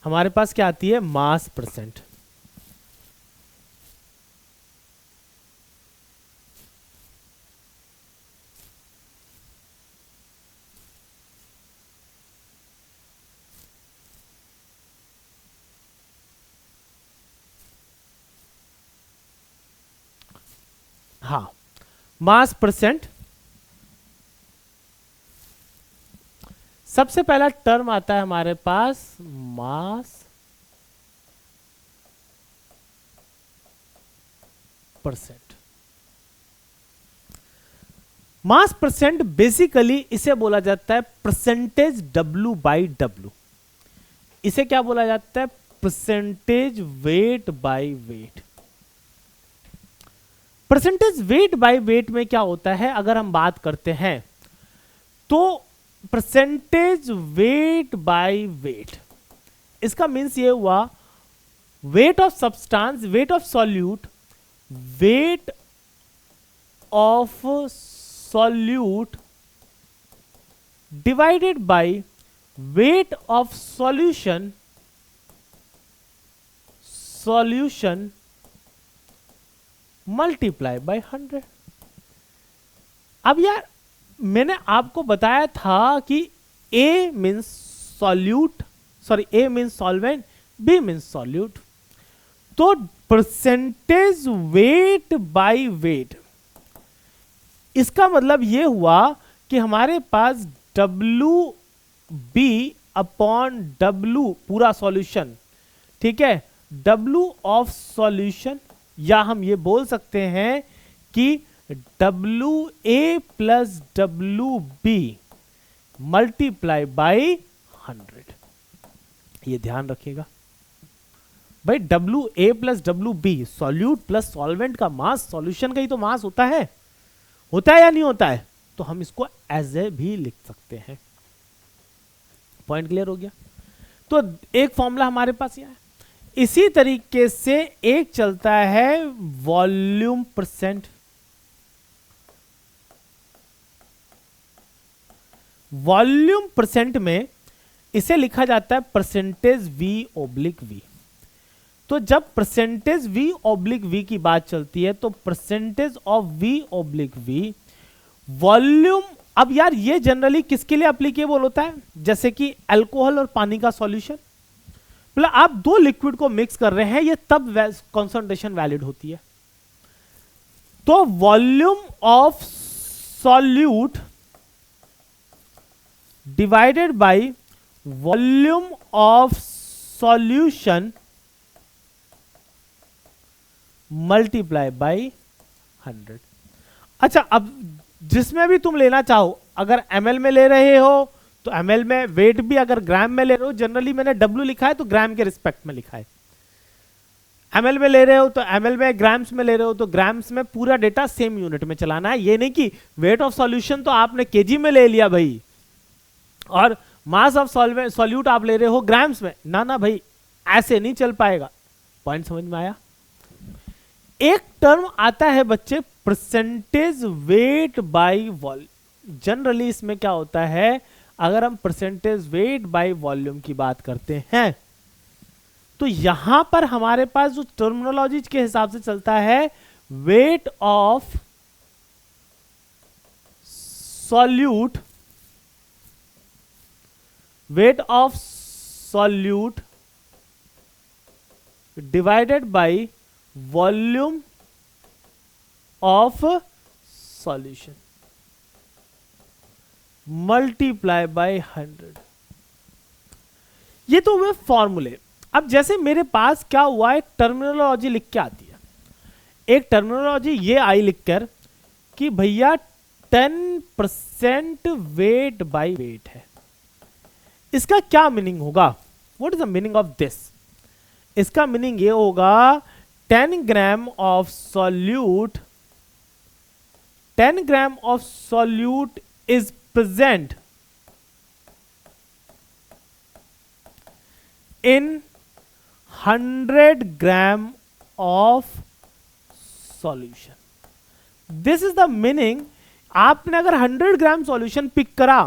हमारे पास क्या आती है, मास परसेंट। हाँ, मास परसेंट। सबसे पहला टर्म आता है हमारे पास mass percent. Mass percent basically इसे बोला जाता है परसेंटेज W बाई W। इसे क्या बोला जाता है? Percentage weight by wait. Percentage weight by wait में क्या होता है, अगर हम बात करते हैं तो परसेंटेज वेट बाई वेट, इसका मीन्स ये हुआ wait of substance, weight of solute, weight of solute divided by weight of solution, solution multiply by 100। अब यार मैंने आपको बताया था कि A means solute, sorry A means solvent, B means solute. तो परसेंटेज वेट बाय वेट, इसका मतलब यह हुआ कि हमारे पास WB अपॉन W पूरा सॉल्यूशन, ठीक है, W ऑफ सॉल्यूशन, या हम ये बोल सकते हैं कि WA plus WB multiply by 100। ये ध्यान रखिएगा भाई, WA plus WB solute plus solvent का मास, सॉल्यूशन का ही तो मास होता है या नहीं होता है? तो हम इसको एज ए भी लिख सकते हैं। पॉइंट क्लियर हो गया? तो एक फॉर्मूला हमारे पास यह है। इसी तरीके से एक चलता है वॉल्यूम परसेंट। वॉल्यूम परसेंट में इसे लिखा जाता है परसेंटेज V ओब्लिक V। तो जब परसेंटेज V ओब्लिक V की बात चलती है तो percentage of V oblique V volume. अब यार ये जनरली किसके लिए एप्लीकेबल होता है? जैसे कि अल्कोहल और पानी का सॉल्यूशन, मतलब आप दो लिक्विड को मिक्स कर रहे हैं, ये तब कंसंट्रेशन वैलिड होती है। तो volume of solute divided by volume of solution multiply by 100। अच्छा, अब जिसमें भी तुम लेना चाहो, अगर ml में ले रहे हो तो ml में, वेट भी अगर ग्राम में ले रहे हो, जनरली मैंने W लिखा है तो ग्राम के रिस्पेक्ट में लिखा है। ml में ले रहे हो तो ml में, ग्राम्स में ले रहे हो तो ग्राम्स में, पूरा डेटा सेम यूनिट में चलाना है। ये नहीं कि वेट ऑफ सॉल्यूशन तो आपने केजी में ले लिया भाई और मास ऑफ सॉल्यूट आप ले रहे हो ग्राम्स में, ना ना भाई, ऐसे नहीं चल पाएगा। पॉइंट समझ में आया? एक टर्म आता है बच्चे percentage weight by volume. Generally इसमें क्या होता है, अगर हम परसेंटेज वेट बाय वॉल्यूम की बात करते हैं तो यहां पर हमारे पास जो टर्मिनोलॉजी के हिसाब से चलता है, weight of solute, weight of solute divided by volume of solution multiply by 100। ये तो हुए फॉर्मूले। अब जैसे मेरे पास क्या हुआ, एक टर्मिनोलॉजी लिख के आती है, एक टर्मिनोलॉजी ये आई लिखकर कि भैया 10% वेट बाय वेट है। इसका क्या मीनिंग होगा? What is the meaning of this? इसका मीनिंग ये होगा 10 gram of solute, 10 gram of solute is present in 100 gram of solution. This is the meaning। आपने अगर 100 ग्राम सॉल्यूशन पिक करा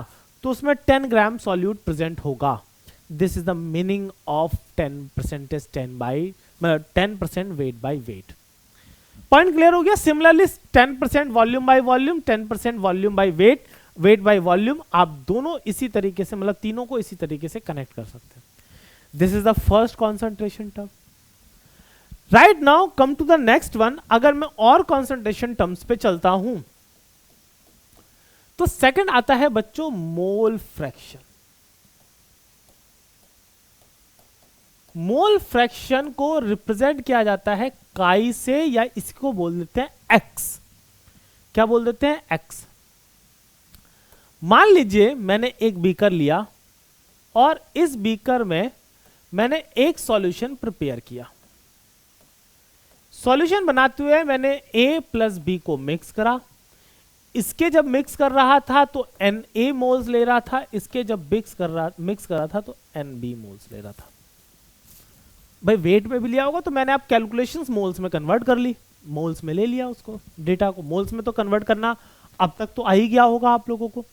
तो उसमें 10 ग्राम सॉल्यूट प्रेजेंट होगा। This is the meaning of 10% 10% weight by weight. Point clear हो गया? Similarly 10% volume by volume, 10% volume by weight, weight by volume, आप दोनों इसी तरीके से, मतलब तीनों को इसी तरीके से कनेक्ट कर सकते हैं। This is the first concentration term. Right now come to the next one. अगर मैं और कॉन्सेंट्रेशन टर्म्स पे चलता हूं तो सेकंड आता है बच्चों मोल फ्रैक्शन। मोल फ्रैक्शन को रिप्रेजेंट किया जाता है काई से, या इसको बोल देते हैं एक्स। क्या बोल देते हैं? एक्स। मान लीजिए मैंने एक बीकर लिया और इस बीकर में मैंने एक सॉल्यूशन प्रिपेयर किया। सॉल्यूशन बनाते हुए मैंने A प्लस बी को मिक्स करा। इसके जब मिक्स कर रहा था तो Na मोल्स ले रहा था, इसके जब मिक्स कर रहा था तो Nb मोल्स ले रहा था। भाई वेट में भी लिया होगा तो मैंने आप कैलकुलेशंस मोल्स में कन्वर्ट कर ली, मोल्स में ले लिया उसको, डेटा को मोल्स में तो कन्वर्ट करना अब तक तो आ ही गया होगा आप लोगों को।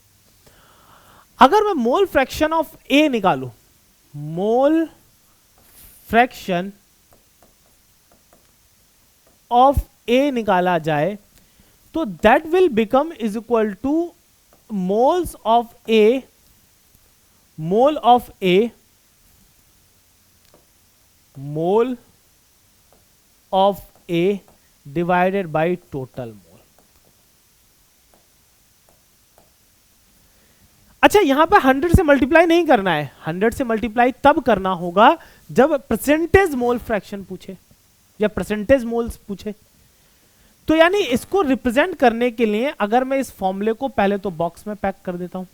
अगर मैं मोल फ्रैक्शन ऑफ ए निकालूं, मोल फ्रैक्शन ऑफ ए निकाला जाए तो that will become is equal two moles of A, mole of A, mole of A divided by total mole. अच्छा यहां पे 100 से मल्टीप्लाई नहीं करना है, 100 से मल्टीप्लाई तब करना होगा जब परसेंटेज मोल फ्रैक्शन पूछे या परसेंटेज मोल्स पूछे। तो यानी इसको रिप्रेजेंट करने के लिए अगर मैं इस फॉर्मूले को पहले तो बॉक्स में पैक कर देता हूं।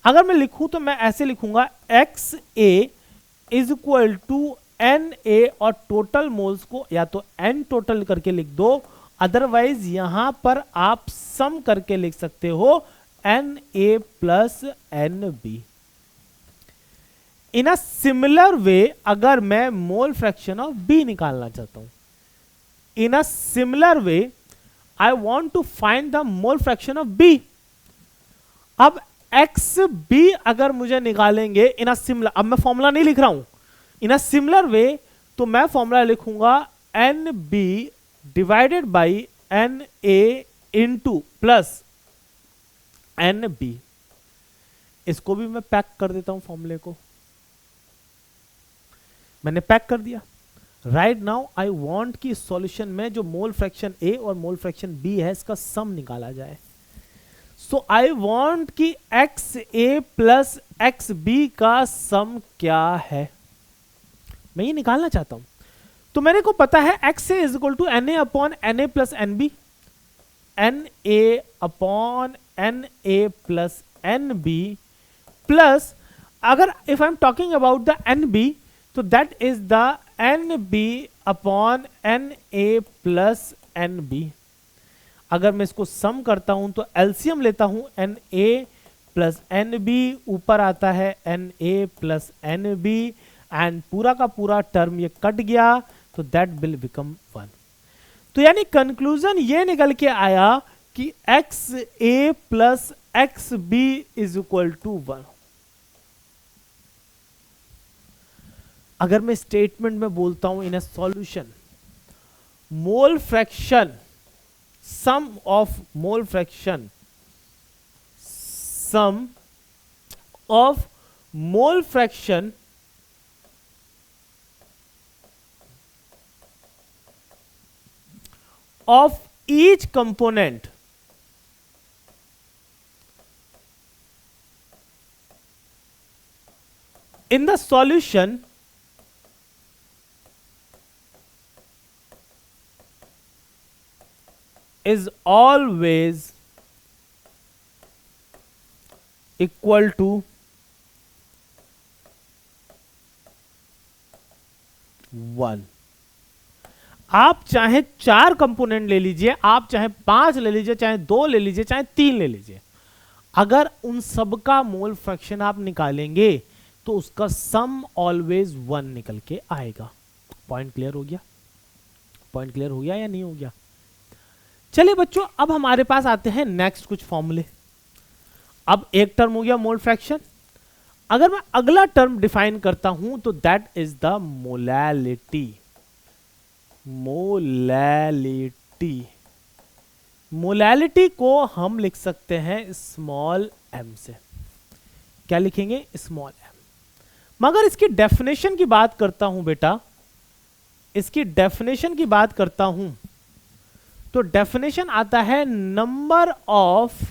अगर मैं लिखूं तो मैं ऐसे लिखूंगा X A is equal to N A, और टोटल मोल्स को या तो एन टोटल करके लिख दो, अदरवाइज यहां पर आप सम करके लिख सकते हो N A plus N B. In a similar way अगर मैं मोल फ्रैक्शन ऑफ बी निकालना चाहता हूं, in a similar way I want to find the mole fraction of B. अब एक्स बी अगर मुझे निकालेंगे इन अ सिमिलर, अब मैं फॉर्मूला नहीं लिख रहा हूं, इन अ सिमिलर वे तो मैं फॉर्मूला लिखूंगा N B divided by N A into plus N B. इसको भी मैं पैक कर देता हूं फॉर्मूले को, मैंने पैक कर दिया। राइट नाउ आई वांट कि सॉल्यूशन में जो मोल फ्रैक्शन ए और मोल फ्रैक्शन बी है इसका सम निकाला जाए। सो आई वांट कि X A plus X B का सम क्या है, मैं ये निकालना चाहता हूं। तो मेरे को पता है X A is equal to N A upon N A plus N B, N A upon N A plus N B plus, अगर if I am talking about the N B तो that is the N B upon N A plus N B. अगर मैं इसको सम करता हूं तो LCM लेता हूं N A plus N B, ऊपर आता है N A plus N B, and पूरा का पूरा टर्म ये कट गया तो दैट विल बिकम 1। तो यानी कंक्लूजन ये निकल के आया कि X A plus X B is equal to 1। अगर मैं स्टेटमेंट में बोलता हूं in a solution mole fraction, sum of mole fraction, sum of mole fraction of each component in the solution is always equal to 1। आप चाहे 4 component ले लीजिए, आप चाहे 5 ले लीजिए, चाहे 2 ले लीजिए, चाहे 3 ले लीजिए, अगर उन सब का मोल फ्रैक्शन आप निकालेंगे तो उसका सम ऑलवेज 1 निकल के आएगा। पॉइंट क्लियर हो गया? पॉइंट क्लियर हो गया या नहीं हो गया? चलिए बच्चों, अब हमारे पास आते हैं नेक्स्ट कुछ फॉर्मूले। अब एक टर्म हो गया मोल फ्रैक्शन। अगर मैं अगला टर्म डिफाइन करता हूं तो that is the molality. Molality, molality को हम लिख सकते हैं स्मॉल m से। क्या लिखेंगे? Small m। मगर इसकी डेफिनेशन की बात करता हूं बेटा, इसकी डेफिनेशन की बात करता हूं तो डेफिनेशन आता है number of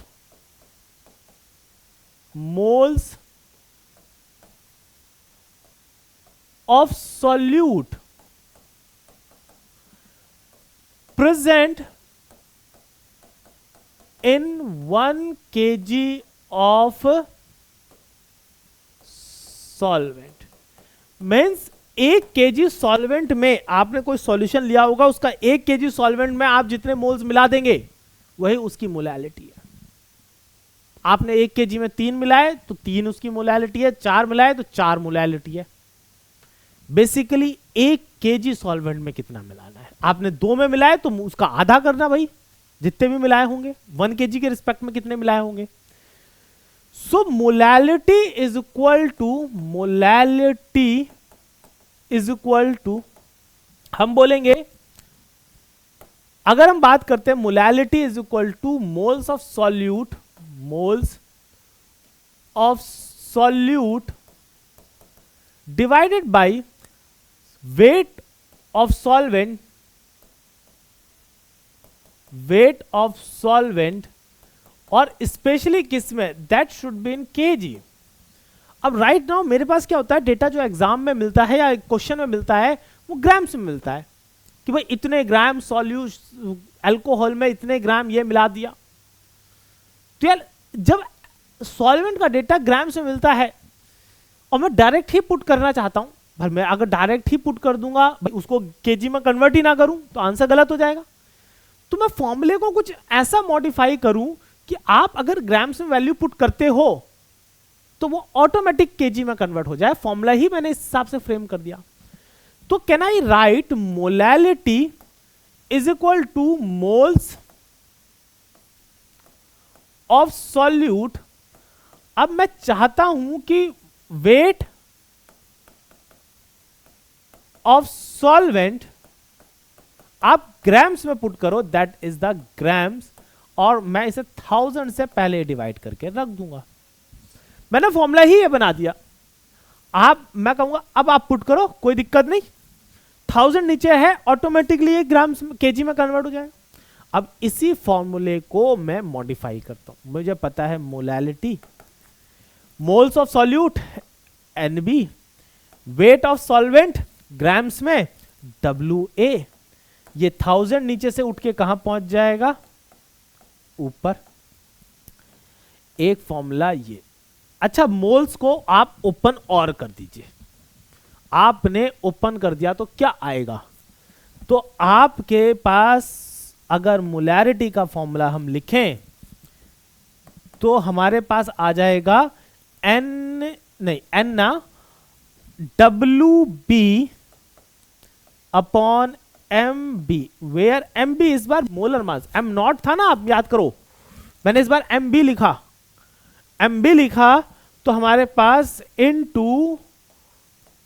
moles of solute present in 1 kg of solvent means 1 kg solvent में आपने कोई सॉल्यूशन लिया होगा, उसका 1 kg सॉल्वेंट में आप जितने मोल्स मिला देंगे वही उसकी मोलैलिटी है। आपने 1 kg में 3 मिलाए तो 3 उसकी मोलैलिटी है, 4 मिलाए तो 4 मोलैलिटी है। बेसिकली 1 kg सॉल्वेंट में कितना मिलाना है, आपने 2 में मिलाए तो उसका आधा करना भाई, जितने भी मिलाए होंगे 1 kg के रिस्पेक्ट में कितने मिलाए होंगे। सो मोलैलिटी इज इक्वल टू हम बोलेंगे, अगर हम बात करते हैं molality is equal two moles of solute divided by weight of solvent और स्पेशली किस में, that should be in kg। अब राइट नाउ मेरे पास क्या होता है, डेटा जो एग्जाम में मिलता है या क्वेश्चन में मिलता है वो ग्राम्स में मिलता है कि भाई इतने ग्राम अल्कोहल में इतने ग्राम ये मिला दिया। तो यार जब सॉल्वेंट का डेटा ग्राम्स में मिलता है और मैं डायरेक्ट ही पुट करना चाहता हूं, भाई मैं अगर डायरेक्ट ही पुट कर दूंगा, भाई उसको केजी में कन्वर्ट ही ना करूं तो आंसर गलत हो जाएगा। तो मैं फॉर्मूले को कुछ ऐसा मॉडिफाई करूं कि आप अगर ग्राम्स में वैल्यू पुट करते हो तो वो ऑटोमेटिक केजी में कन्वर्ट हो जाए। फॉर्मूला ही मैंने इस हिसाब से फ्रेम कर दिया। तो can I right molality is equal two moles of solute. अब मैं चाहता हूं कि वेट ऑफ सॉल्वेंट आप ग्राम्स में पुट करो, दैट इज द ग्राम्स, और मैं इसे 1000 से पहले डिवाइड करके रख दूंगा। मैंने फॉर्मूला ही ये बना दिया। मैं कहूंगा अब आप पुट करो, कोई दिक्कत नहीं, 1000 नीचे है, ऑटोमेटिकली ये ग्राम्स केजी में कन्वर्ट हो जाएगा। अब इसी फॉर्मूले को मैं मॉडिफाई करता हूं। मुझे पता है molality, moles of solute NB, weight of solvent grams में WA। ये 1000 नीचे से उठ के कहां पहुंच जाएगा, ऊपर। एक फॉर्मूला ये। अच्छा, मोल्स को आप ओपन और कर दीजिए। आपने ओपन कर दिया तो क्या आएगा, तो आपके पास अगर मोलैरिटी का फॉर्मूला हम लिखें तो हमारे पास आ जाएगा N ना WB upon MB, where MB इस बार मोलर मास, M नॉट था ना, आप याद करो, मैंने इस बार MB लिखा तो हमारे पास इनटू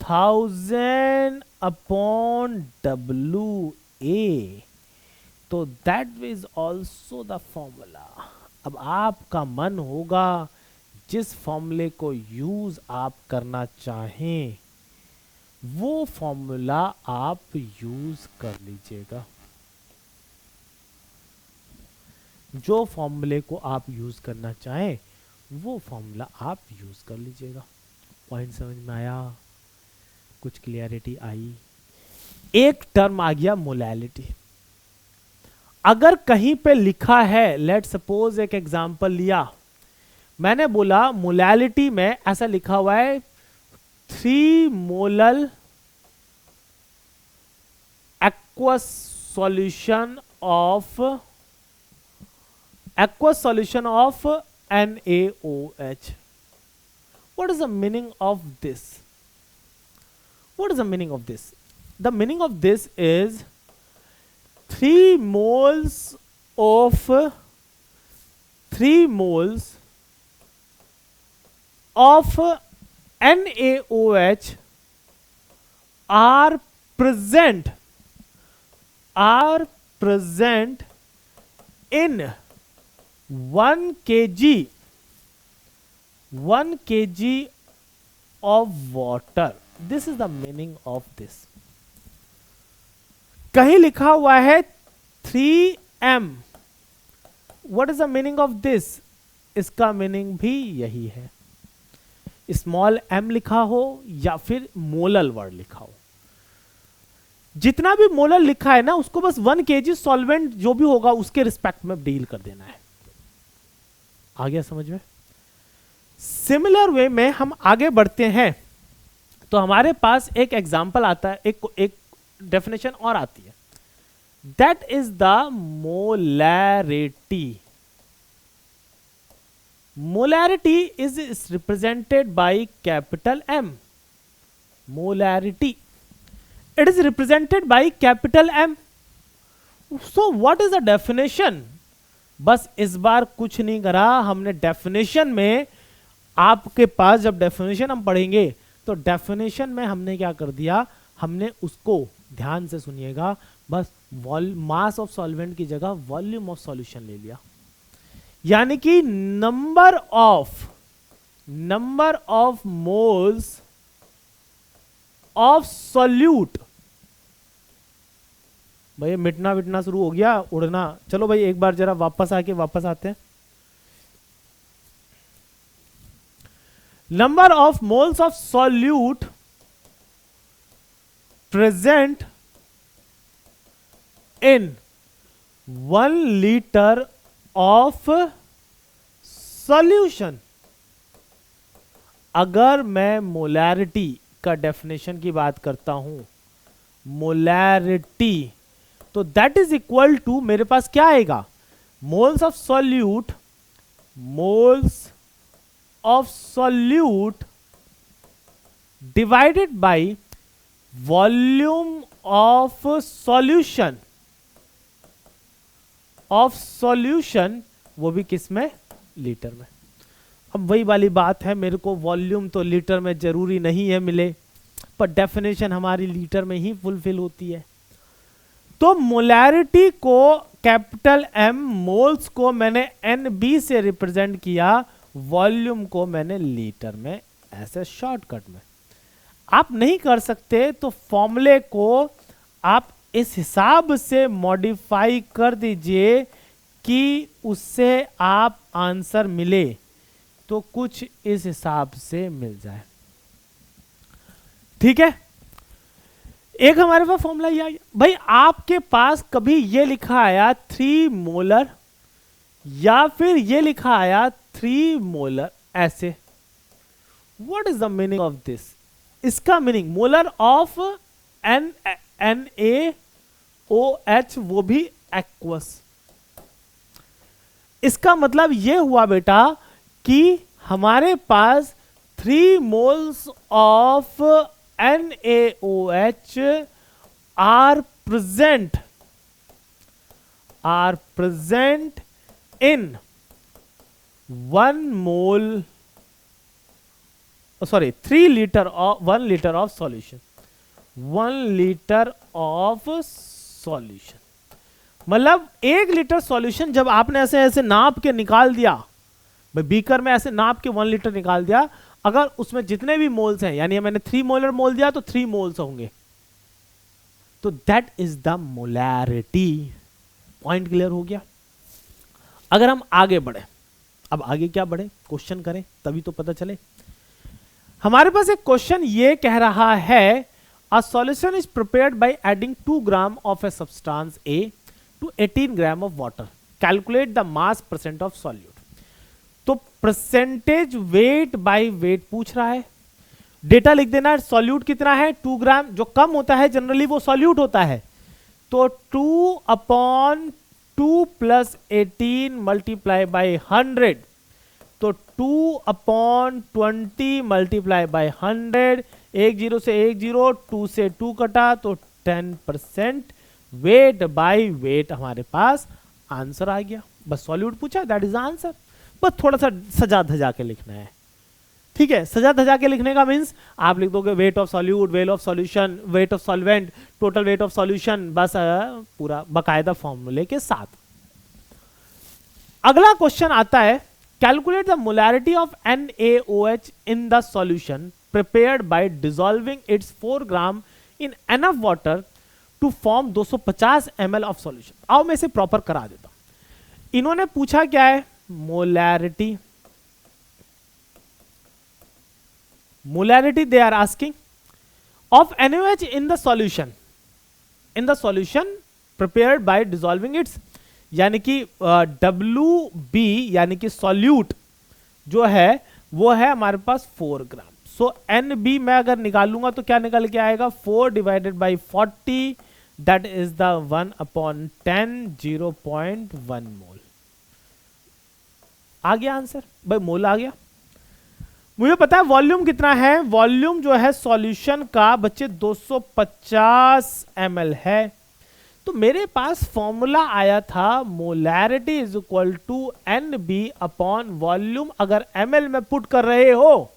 1000 अपॉन WA, तो that is also the formula. अब आपका मन होगा जिस फॉर्मूले को यूज आप करना चाहें वो फॉर्मूला आप यूज कर लीजिएगा। जो फॉर्मूले को आप यूज करना चाहें वो फॉर्मूला आप यूज कर लीजिएगा। पॉइंट समझ में आया, कुछ क्लियरिटी आई। एक टर्म आ गया मोलैलिटी। अगर कहीं पे लिखा है, लेट सपोज एक एग्जांपल लिया, मैंने बोला मोलैलिटी में ऐसा लिखा हुआ है 3 molal aqueous solution of NaOH. What is the meaning of this? The meaning of this is 3 moles of NaOH are present in 1 kg of water. This is the meaning of this. कहीं लिखा हुआ है 3m. What is the meaning of this? इसका meaning भी यही है। Small m लिखा हो या फिर मोलल वर्ड लिखा हो, जितना भी मोलर लिखा है ना उसको बस 1 kg सॉल्वेंट जो भी होगा उसके रिस्पेक्ट में डील कर देना है। आ गया समझ में? सिमिलर वे में हम आगे बढ़ते हैं तो हमारे पास एक एग्जाम्पल आता है, एक डेफिनेशन और आती है, that is the molarity. Molarity is represented by capital M. Molarity, it is represented by capital M. So what is the definition? बस इस बार कुछ नहीं करा हमने डेफिनेशन में. आपके पास जब डेफिनेशन हम पढ़ेंगे तो डेफिनेशन में हमने क्या कर दिया, हमने उसको ध्यान से सुनिएगा, बस मास ऑफ सॉल्वेंट की जगह वॉल्यूम ऑफ सॉल्यूशन ले लिया. यानी कि number of moles of solute. भाई मिटना शुरू हो गया, उड़ना. चलो भाई एक बार जरा वापस आते हैं. Number of moles of solute present in 1 litre of solution. अगर मैं मोलैरिटी का डेफिनेशन की बात करता हूं, मोलैरिटी, तो दैट इज इक्वल टू, मेरे पास क्या आएगा, moles of solute divided by volume of solution, वो भी किस में, लीटर में. अब वही वाली बात है, मेरे को वॉल्यूम तो लीटर में जरूरी नहीं है मिले, पर डेफिनेशन हमारी लीटर में ही फुलफिल होती है. तो मोलैरिटी को कैपिटल M, मोल्स को मैंने NB से रिप्रेजेंट किया, वॉल्यूम को मैंने लीटर में, ऐसे शॉर्टकट में. आप नहीं कर सकते तो फॉर्मूले को आप इस हिसाब से मॉडिफाई कर दीजिए कि उससे आप आंसर मिले, तो कुछ इस हिसाब से मिल जाए. ठीक है, एक हमारे पास फॉर्मूला ये आ गया. भाई आपके पास कभी ये लिखा आया 3 मोलर या फिर ये लिखा आया 3 मोलर ऐसे, what is the meaning of this? इसका मीनिंग मोलर ऑफ NaOH, वो भी एक्वस. इसका मतलब ये हुआ बेटा कि हमारे पास 3 moles of NaOH are present in 1 mole, 3 liter of 1 liter of solution. 1 liter of solution मतलब 1 लीटर सॉल्यूशन जब आपने ऐसे ऐसे नाप के निकाल दिया, बीकर में ऐसे नाप के 1 लीटर निकाल दिया, अगर उसमें जितने भी मोल्स हैं, यानी मैंने 3 मोलर मोल दिया तो 3 मोल्स होंगे, तो that is the molarity. Point clear हो गया. अगर हम आगे बढ़े, अब आगे क्या बढ़े, क्वेश्चन करें तभी तो पता चले. हमारे पास एक क्वेश्चन ये कह रहा है, a solution is prepared by adding 2 gram of a substance A to 18 gram of water. Calculate the mass percent of solute. तो परसेंटेज वेट बाय वेट पूछ रहा है. डेटा लिख देना है. सॉल्यूट कितना है, 2 ग्राम. जो कम होता है जनरली वो सॉल्यूट होता है, तो 2/2 + 18 मल्टीप्लाई बाय 100, तो 2/20 मल्टीप्लाई बाय 100. 1 0 से 1 0, 2 से 2 कटा, तो 10% वेट बाय वेट हमारे पास आंसर आ गया. बस सॉल्यूट पूछा, दैट इज आंसर. बस थोड़ा सा सजा धजा के लिखना है. ठीक है, सजा धजा के लिखने का मीन्स आप लिख दोगे weight of solute, weight of solution, weight of solvent, total weight of solution, बस पूरा बकायदा फॉर्मूले के साथ. अगला क्वेश्चन आता है, calculate the molarity of NaOH in the solution prepared by dissolving its 4 gram in enough water to form 250 ml of solution. आओ मैं इसे प्रॉपर करा देता हूं. इन्होंने पूछा क्या है, molarity. Molarity they are asking of NaOH in the solution prepared by dissolving its, यानी कि WB यानी कि सॉल्यूट जो है वो है हमारे पास 4 ग्राम। सो एन बी मैं अगर निकालूंगा तो क्या निकल के आएगा, 4 divided by 40, that is the 1/10, 0.1 मोल। आ गया आंसर भाई, मोल आ गया। मुझे पता है वॉल्यूम कितना है, वॉल्यूम जो है सॉल्यूशन का बच्चे 250 ml है। तो मेरे पास फॉर्मूला आया था molarity is equal to N B upon volume. अगर ml में पुट कर रहे हो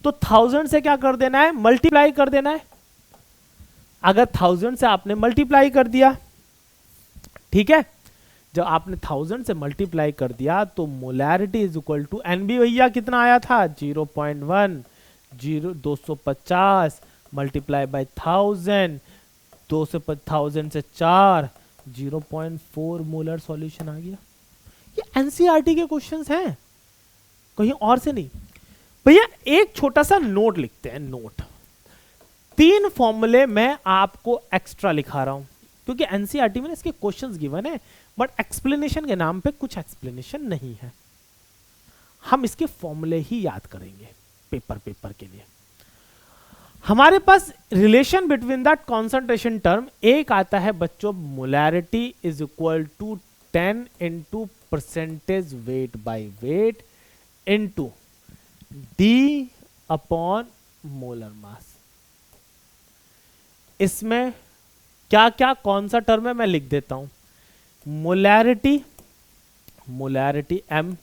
तो 1000 से क्या कर देना है, मल्टीप्लाई कर देना है। अगर 1000 से आपने मल्टीप्लाई कर दिया, ठीक है, जब आपने 1000 से मल्टीप्लाई कर दिया तो molarity is equal to N B भैया कितना आया था 0.1, 250 मल्टीप्लाई बाय 1000, 2 से 1000 से 4, 0.4 मोलर सॉल्यूशन आ गया। ये एनसीईआरटी के क्वेश्चंस हैं, कहीं और से नहीं। भैया एक छोटा सा नोट लिखते हैं, नोट 3 फॉर्मूले मैं आपको एक्स्ट्रा लिखा रहा हूं क्योंकि एनसीईआरटी में इसके क्वेश्चंस गिवन है, बट एक्सप्लेनेशन के नाम पे कुछ एक्सप्लेनेशन नहीं है। हम इसके फॉर्मूले ही याद करेंगे पेपर के लिए। हमारे पास relation between that concentration term एक आता है बच्चों, molarity is equal to 10 into percentage weight by weight into D upon molar mass. इसमें क्या क्या कौन सा टर्म है मैं लिख देता हूं। मोलैरिटी m,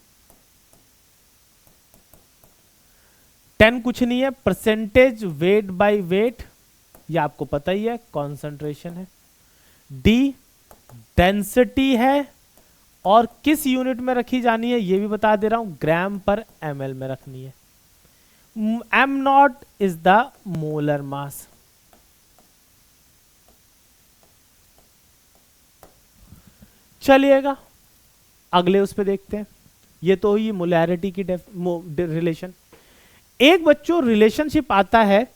10 कुछ नहीं है, परसेंटेज वेट बाय वेट, ये आपको पता ही है, कॉन्सेंट्रेशन है। D डेंसिटी है और किस यूनिट में रखी जानी है ये भी बता दे रहा हूं, ग्राम पर ml में रखनी है। m0 इज द मोलर मास। चलिएगा अगले उस पे देखते हैं। ये तो ही मोलैरिटी की रिलेशन। एक बच्चों रिलेशनशिप आता है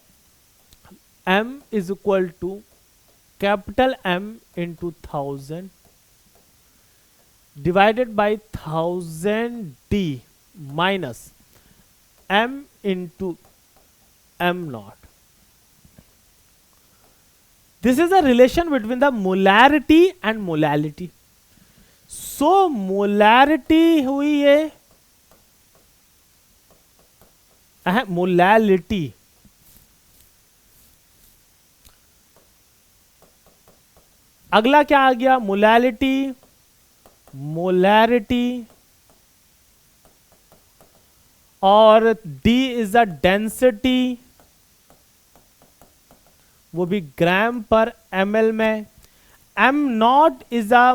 m is equal to capital M into 1000 divided by 1000 D minus m into m0। This is a relation between the molarity and molality. So molarity हुई है, मोलैलिटी अगला क्या आ गया, मोलैलिटी और D इज अ डेंसिटी, वो भी ग्राम per ml में। m0 is a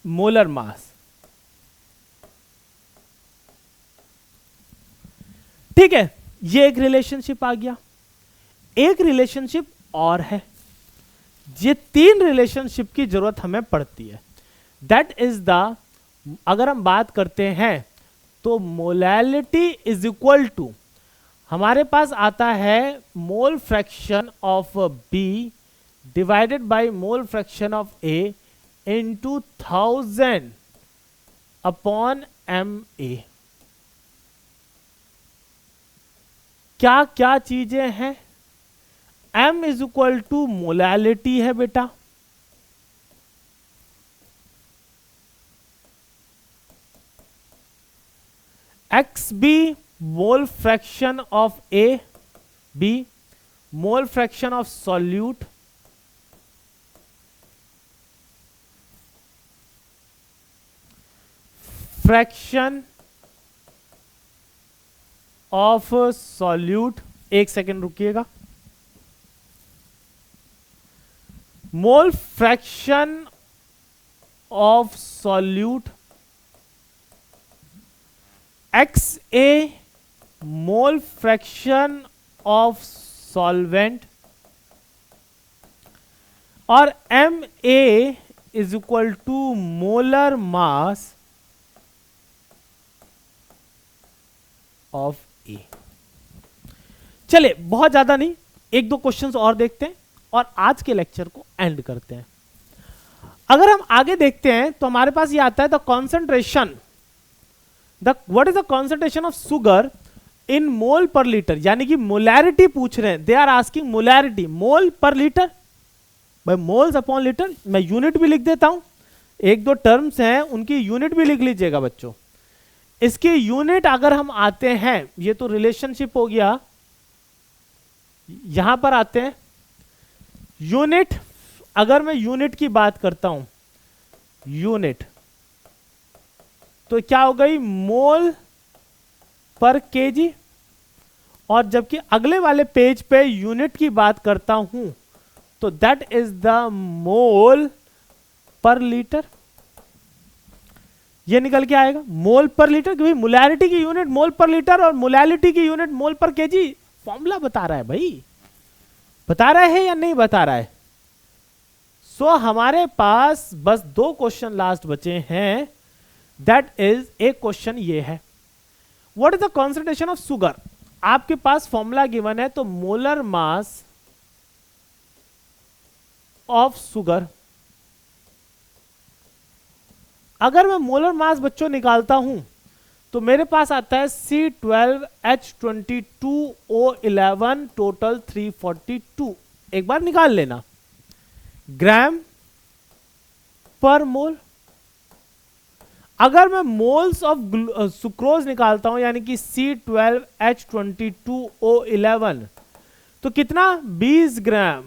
molar mass. ठीक है, ये एक रिलेशनशिप आ गया। एक रिलेशनशिप और है, ये 3 रिलेशनशिप की जरूरत हमें पड़ती है। दैट इज द, अगर हम बात करते हैं तो मोलैलिटी इज इक्वल टू, हमारे पास आता है mole fraction of B divided by mole fraction of A into 1000 upon MA। क्या क्या चीजें हैं, M is equal to molality है बेटा, XB mole fraction of A, B mole fraction of solute, fraction of solute, एक second रुकिएगा, mole fraction of solute, XA mole fraction of solvent और MA is equal to molar mass of A. चले बहुत ज्यादा नहीं, 1-2 questions और देखते हैं और आज के लेक्चर को एंड करते हैं। अगर हम आगे देखते हैं तो हमारे पास ये आता है the concentration what is the concentration of sugar in mole per litre, यानी कि मोलैरिटी पूछ रहे हैं, they are asking molarity, mole per litre, भाई मोल्स अपॉन लीटर, मैं यूनिट भी लिख देता हूं, एक दो टर्म्स हैं उनकी यूनिट भी लिख लीजिएगा बच्चों। इसकी यूनिट अगर हम आते हैं, ये तो रिलेशनशिप हो गया, यहां पर आते हैं यूनिट, अगर मैं यूनिट की बात करता हूं, यूनिट तो क्या हो गई, मोल पर केजी, और जबकि अगले वाले पेज पे यूनिट की बात करता हूं तो that is the mole per litre, ये निकल के आएगा मोल पर लीटर, क्योंकि मोलैरिटी की यूनिट मोल पर लीटर और मोलैलिटी की यूनिट मोल पर केजी, फॉर्मूला बता रहा है भाई, बता रहा है या नहीं बता रहा है। सो हमारे पास बस दो क्वेश्चन लास्ट बचे हैं, दैट इज, एक क्वेश्चन ये है, what is the concentration of sugar, आपके पास फॉर्मूला गिवन है, तो मोलर मास ऑफ शुगर, अगर मैं मोलर मास बच्चों निकालता हूं तो मेरे पास आता है C12H22O11 टोटल 342, एक बार निकाल लेना, ग्राम पर मोल। अगर मैं मोल्स ऑफ सुक्रोज निकालता हूं, यानी कि C12H22O11, तो कितना, 20 gram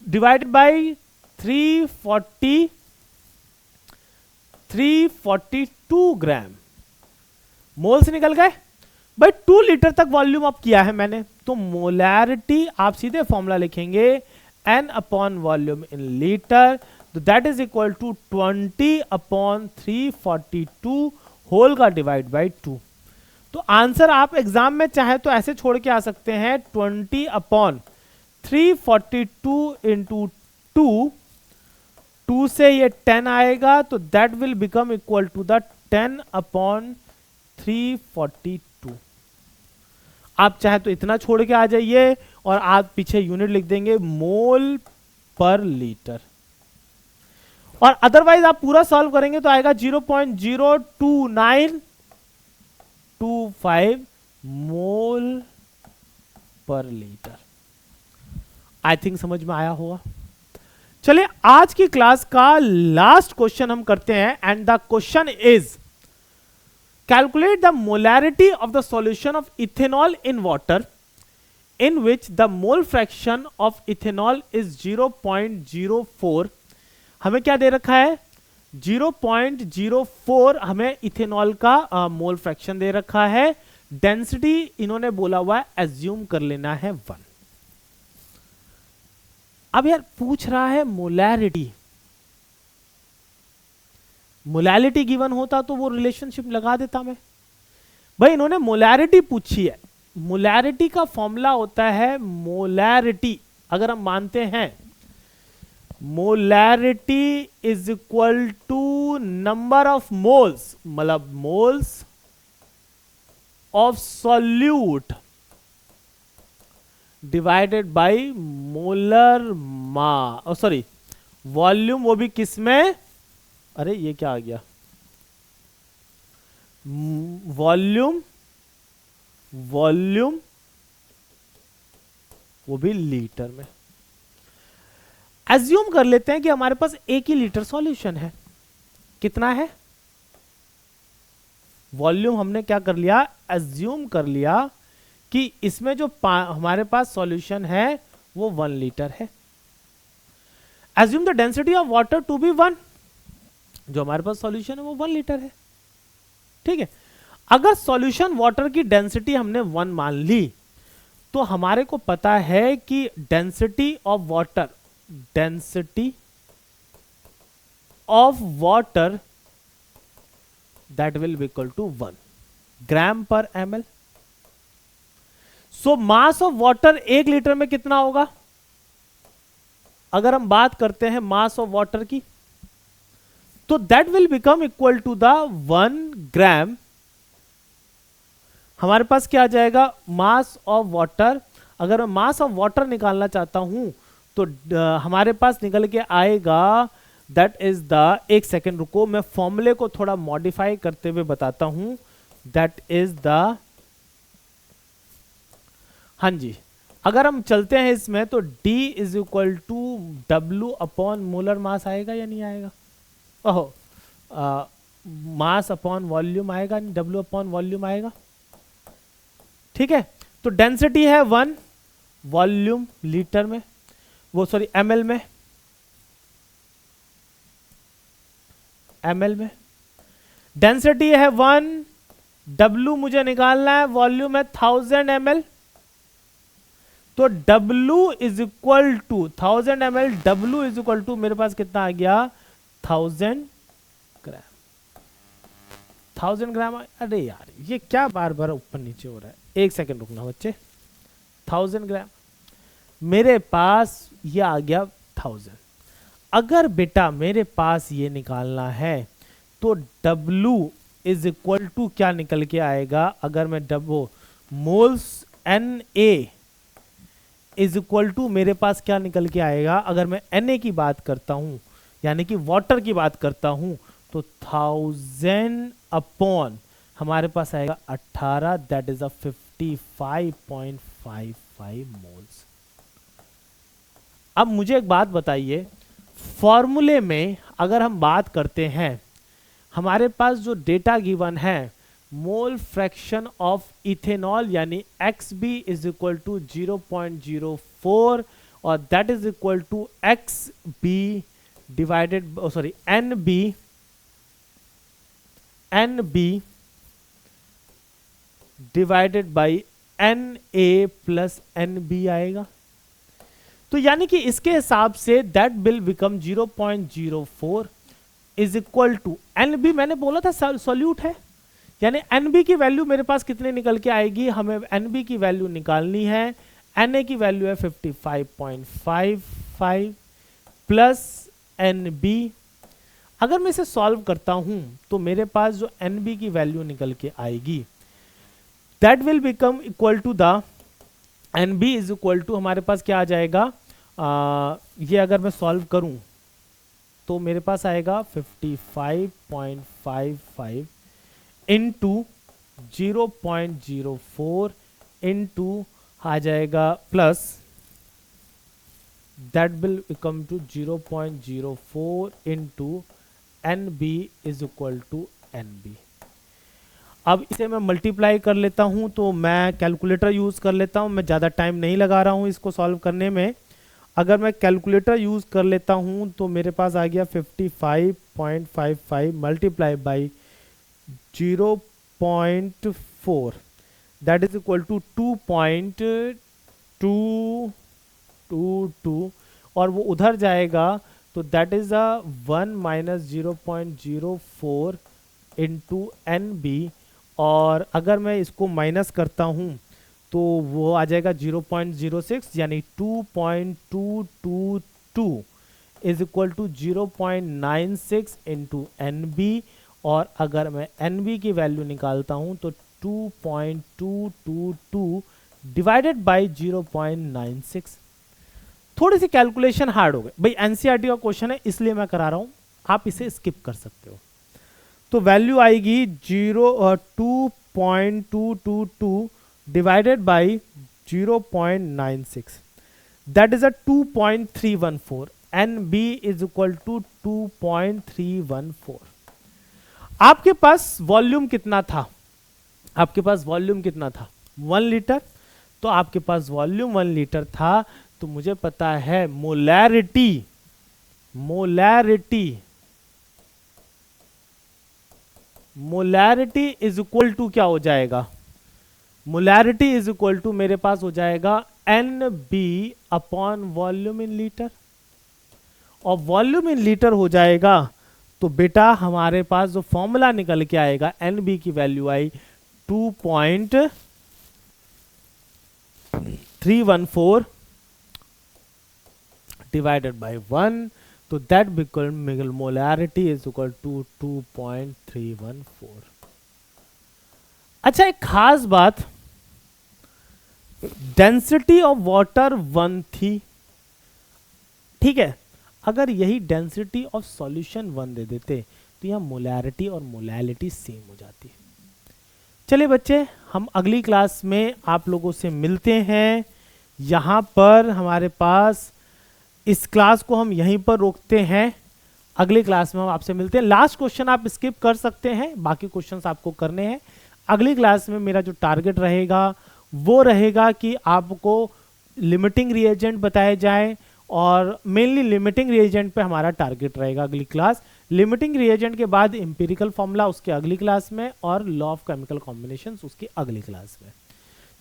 divided by 342 gram, moles निकल गए भाई। 2 लीटर तक वॉल्यूम अप किया है मैंने, तो मोलैरिटी आप सीधे फॉर्मूला लिखेंगे N upon volume in litre, तो that is equal to 20 upon 342 whole का डिवाइड बाई 2। तो आंसर आप एग्जाम में चाहे तो ऐसे छोड़ के आ सकते हैं, 20 अपॉन 342 इंटू 2 से ये 10 आएगा, तो that will become equal to the 10 upon 342। आप चाहे तो इतना छोड़ के आ जाइए और आप पीछे यूनिट लिख देंगे मोल पर लीटर, और अदरवाइज आप पूरा सॉल्व करेंगे तो आएगा 0.02925 मोल पर लीटर। आई थिंक समझ में आया होगा। चलिए आज की क्लास का लास्ट क्वेश्चन हम करते हैं, and the question is calculate the molarity of the solution of ethanol in water in which the mole fraction of ethanol is 0.04। हमें क्या दे रखा है, 0.04 हमें इथेनॉल का मोल फ्रैक्शन दे रखा है, डेंसिटी इन्होंने बोला हुआ है एज्यूम कर लेना है 1। अब यार पूछ रहा है मोलैरिटी, मोलैलिटी गिवन होता तो वो रिलेशनशिप लगा देता मैं, भाई इन्होंने मोलैरिटी पूछी है। मोलैरिटी का फॉर्मूला होता है, मोलैरिटी अगर हम मानते हैं, molarity is equal to number of moles, मतलब moles of solute divided by molar mass, sorry volume, वो भी किसमें, अरे ये क्या आ गया, वॉल्यूम वो भी लीटर में। एज्यूम कर लेते हैं कि हमारे पास 1 ही लीटर सॉल्यूशन है, कितना है, वॉल्यूम हमने क्या कर लिया, एज्यूम कर लिया कि इसमें जो हमारे पास सॉल्यूशन है वो 1 लीटर है। Assume the density of water to be 1, जो हमारे पास सॉल्यूशन है वो 1 लीटर है, ठीक है। अगर सॉल्यूशन वाटर की डेंसिटी हमने 1 मान ली, तो हमारे को पता है कि density of water, density of water that will be equal to 1 gram per ml। So mass of water 1 litre में कितना होगा, अगर हम बात करते हैं मास ऑफ वाटर की, तो that will become equal to the 1 gram. हमारे पास क्या आ जाएगा, मास ऑफ वाटर, अगर मैं मास ऑफ वाटर निकालना चाहता हूं तो हमारे पास निकल के आएगा, दैट इज द, एक सेकेंड रुको मैं फॉर्मूले को थोड़ा मॉडिफाई करते हुए बताता हूं। दैट इज द, हाँ जी, अगर हम चलते हैं इसमें तो D is equal to W upon molar mass आएगा या नहीं आएगा? ओहो, मास अपॉन वॉल्यूम आएगा, W अपॉन वॉल्यूम आएगा। ठीक है, तो डेंसिटी है 1, वॉल्यूम लीटर में, वो सॉरी ml में, ml में डेंसिटी है 1, W मुझे निकालना है, वॉल्यूम है 1000 ml, तो W is equal to 1000 ml, W is equal to मेरे पास कितना आ गया 1000 ग्राम। 1000 ग्राम, अरे यार ये क्या बार बार ऊपर नीचे हो रहा है, एक सेकंड रुकना बच्चे। 1000 ग्राम मेरे पास ये आ गया 1000। अगर बेटा मेरे पास ये निकालना है तो W इज इक्वल टू क्या निकल के आएगा, अगर मैं W moles Na is equal to मेरे पास क्या निकल के आएगा, अगर मैं Na की बात करता हूं यानी कि वाटर की बात करता हूं तो 1000 अपॉन हमारे पास आएगा 18, दैट इज अ 55.55 मोल्स। अब मुझे एक बात बताइए, फॉर्मूले में अगर हम बात करते हैं, हमारे पास जो डेटा गिवन है मोल फ्रैक्शन ऑफ इथेनॉल यानी XB इज इक्वल टू 0.04 और that is equal to XB divided sorry NB divided by Na plus NB आएगा। तो यानी कि इसके हिसाब से that will become 0.04 is equal to NB, मैंने बोला था सॉल्यूट है, यानी NB की वैल्यू मेरे पास कितने निकल के आएगी, हमें NB की वैल्यू निकालनी है, Na की वैल्यू है 55.55 प्लस NB। अगर मैं इसे सॉल्व करता हूं तो मेरे पास जो NB की वैल्यू निकल के आएगी that will become equal to the NB is equal to हमारे पास क्या आ जाएगा, ये अगर मैं सॉल्व करूं तो मेरे पास आएगा 55.55 इंटू 0.04 इंटू आ जाएगा plus that will become to 0.04 into NB is equal to NB। अब इसे मैं मल्टीप्लाई कर लेता हूं, तो मैं कैलकुलेटर यूज कर लेता हूं, मैं ज़्यादा टाइम नहीं लगा रहा हूं इसको सॉल्व करने में। अगर मैं कैलकुलेटर यूज कर लेता हूं तो मेरे पास आ गया 55.55 multiply by 0.4 that is equal to 2.222 और वो उधर जाएगा तो that is a 1 minus 0.04 into NB, और अगर मैं इसको माइनस करता हूं तो वो आ जाएगा 0.06 यानी 2.222 is equal to 0.96 into NB, और अगर मैं NB की वैल्यू निकालता हूं तो 2.222 डिवाइडेड बाय 0.96। थोड़ी सी कैलकुलेशन हार्ड हो गई भाई, NCERT का क्वेश्चन है इसलिए मैं करा रहा हूं, आप इसे स्किप कर सकते हो। तो वैल्यू आएगी 2.222 divided by 0.96 that is a 2.314, NB is equal to 2.314। आपके पास वॉल्यूम कितना था, आपके पास वॉल्यूम कितना था 1 लीटर, तो आपके पास वॉल्यूम 1 लीटर था, तो मुझे पता है मोलैरिटी इज इक्वल टू क्या हो जाएगा, मोलैरिटी इज इक्वल टू मेरे पास हो जाएगा NB upon volume in litre, और वॉल्यूम इन लीटर हो जाएगा तो बेटा हमारे पास जो फॉर्मूला निकल के आएगा NB की वैल्यू आई 2.314 डिवाइडेड बाय 1, तो that become molarity is equal to 2.314। अच्छा, एक खास बात, डेंसिटी ऑफ वाटर 1 थी, ठीक है, अगर यही डेंसिटी ऑफ सॉल्यूशन 1 दे देते तो यहां मोलैरिटी और मोलैलिटी सेम हो जाती। चलिए बच्चे, हम अगली क्लास में आप लोगों से मिलते हैं। यहाँ पर हमारे पास इस क्लास को हम यहीं पर रोकते हैं। अगली क्लास में हम आपसे मिलते हैं। लास्ट क्वेश्चन आप स्किप कर सकते हैं, बाकी क्वेश्चंस आपको करने हैं। अगली क्लास में मेरा जो टारगेट रहेगा वो रहेगा कि आपको लिमिटिंग रिएजेंट बताए जाए, और मेनली लिमिटिंग रिएजेंट पे हमारा टारगेट रहेगा अगली क्लास। लिमिटिंग रिएजेंट के बाद एम्पिरिकल फॉर्मूला उसके अगली क्लास में, और लॉ ऑफ केमिकल कॉम्बिनेशंस उसकी अगली क्लास में।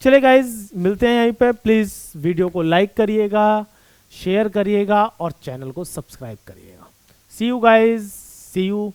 चलिए गाइज, मिलते हैं यहीं पे। प्लीज वीडियो को लाइक करिएगा, शेयर करिएगा और चैनल को सब्सक्राइब करिएगा। सी यू गाइज, सी यू।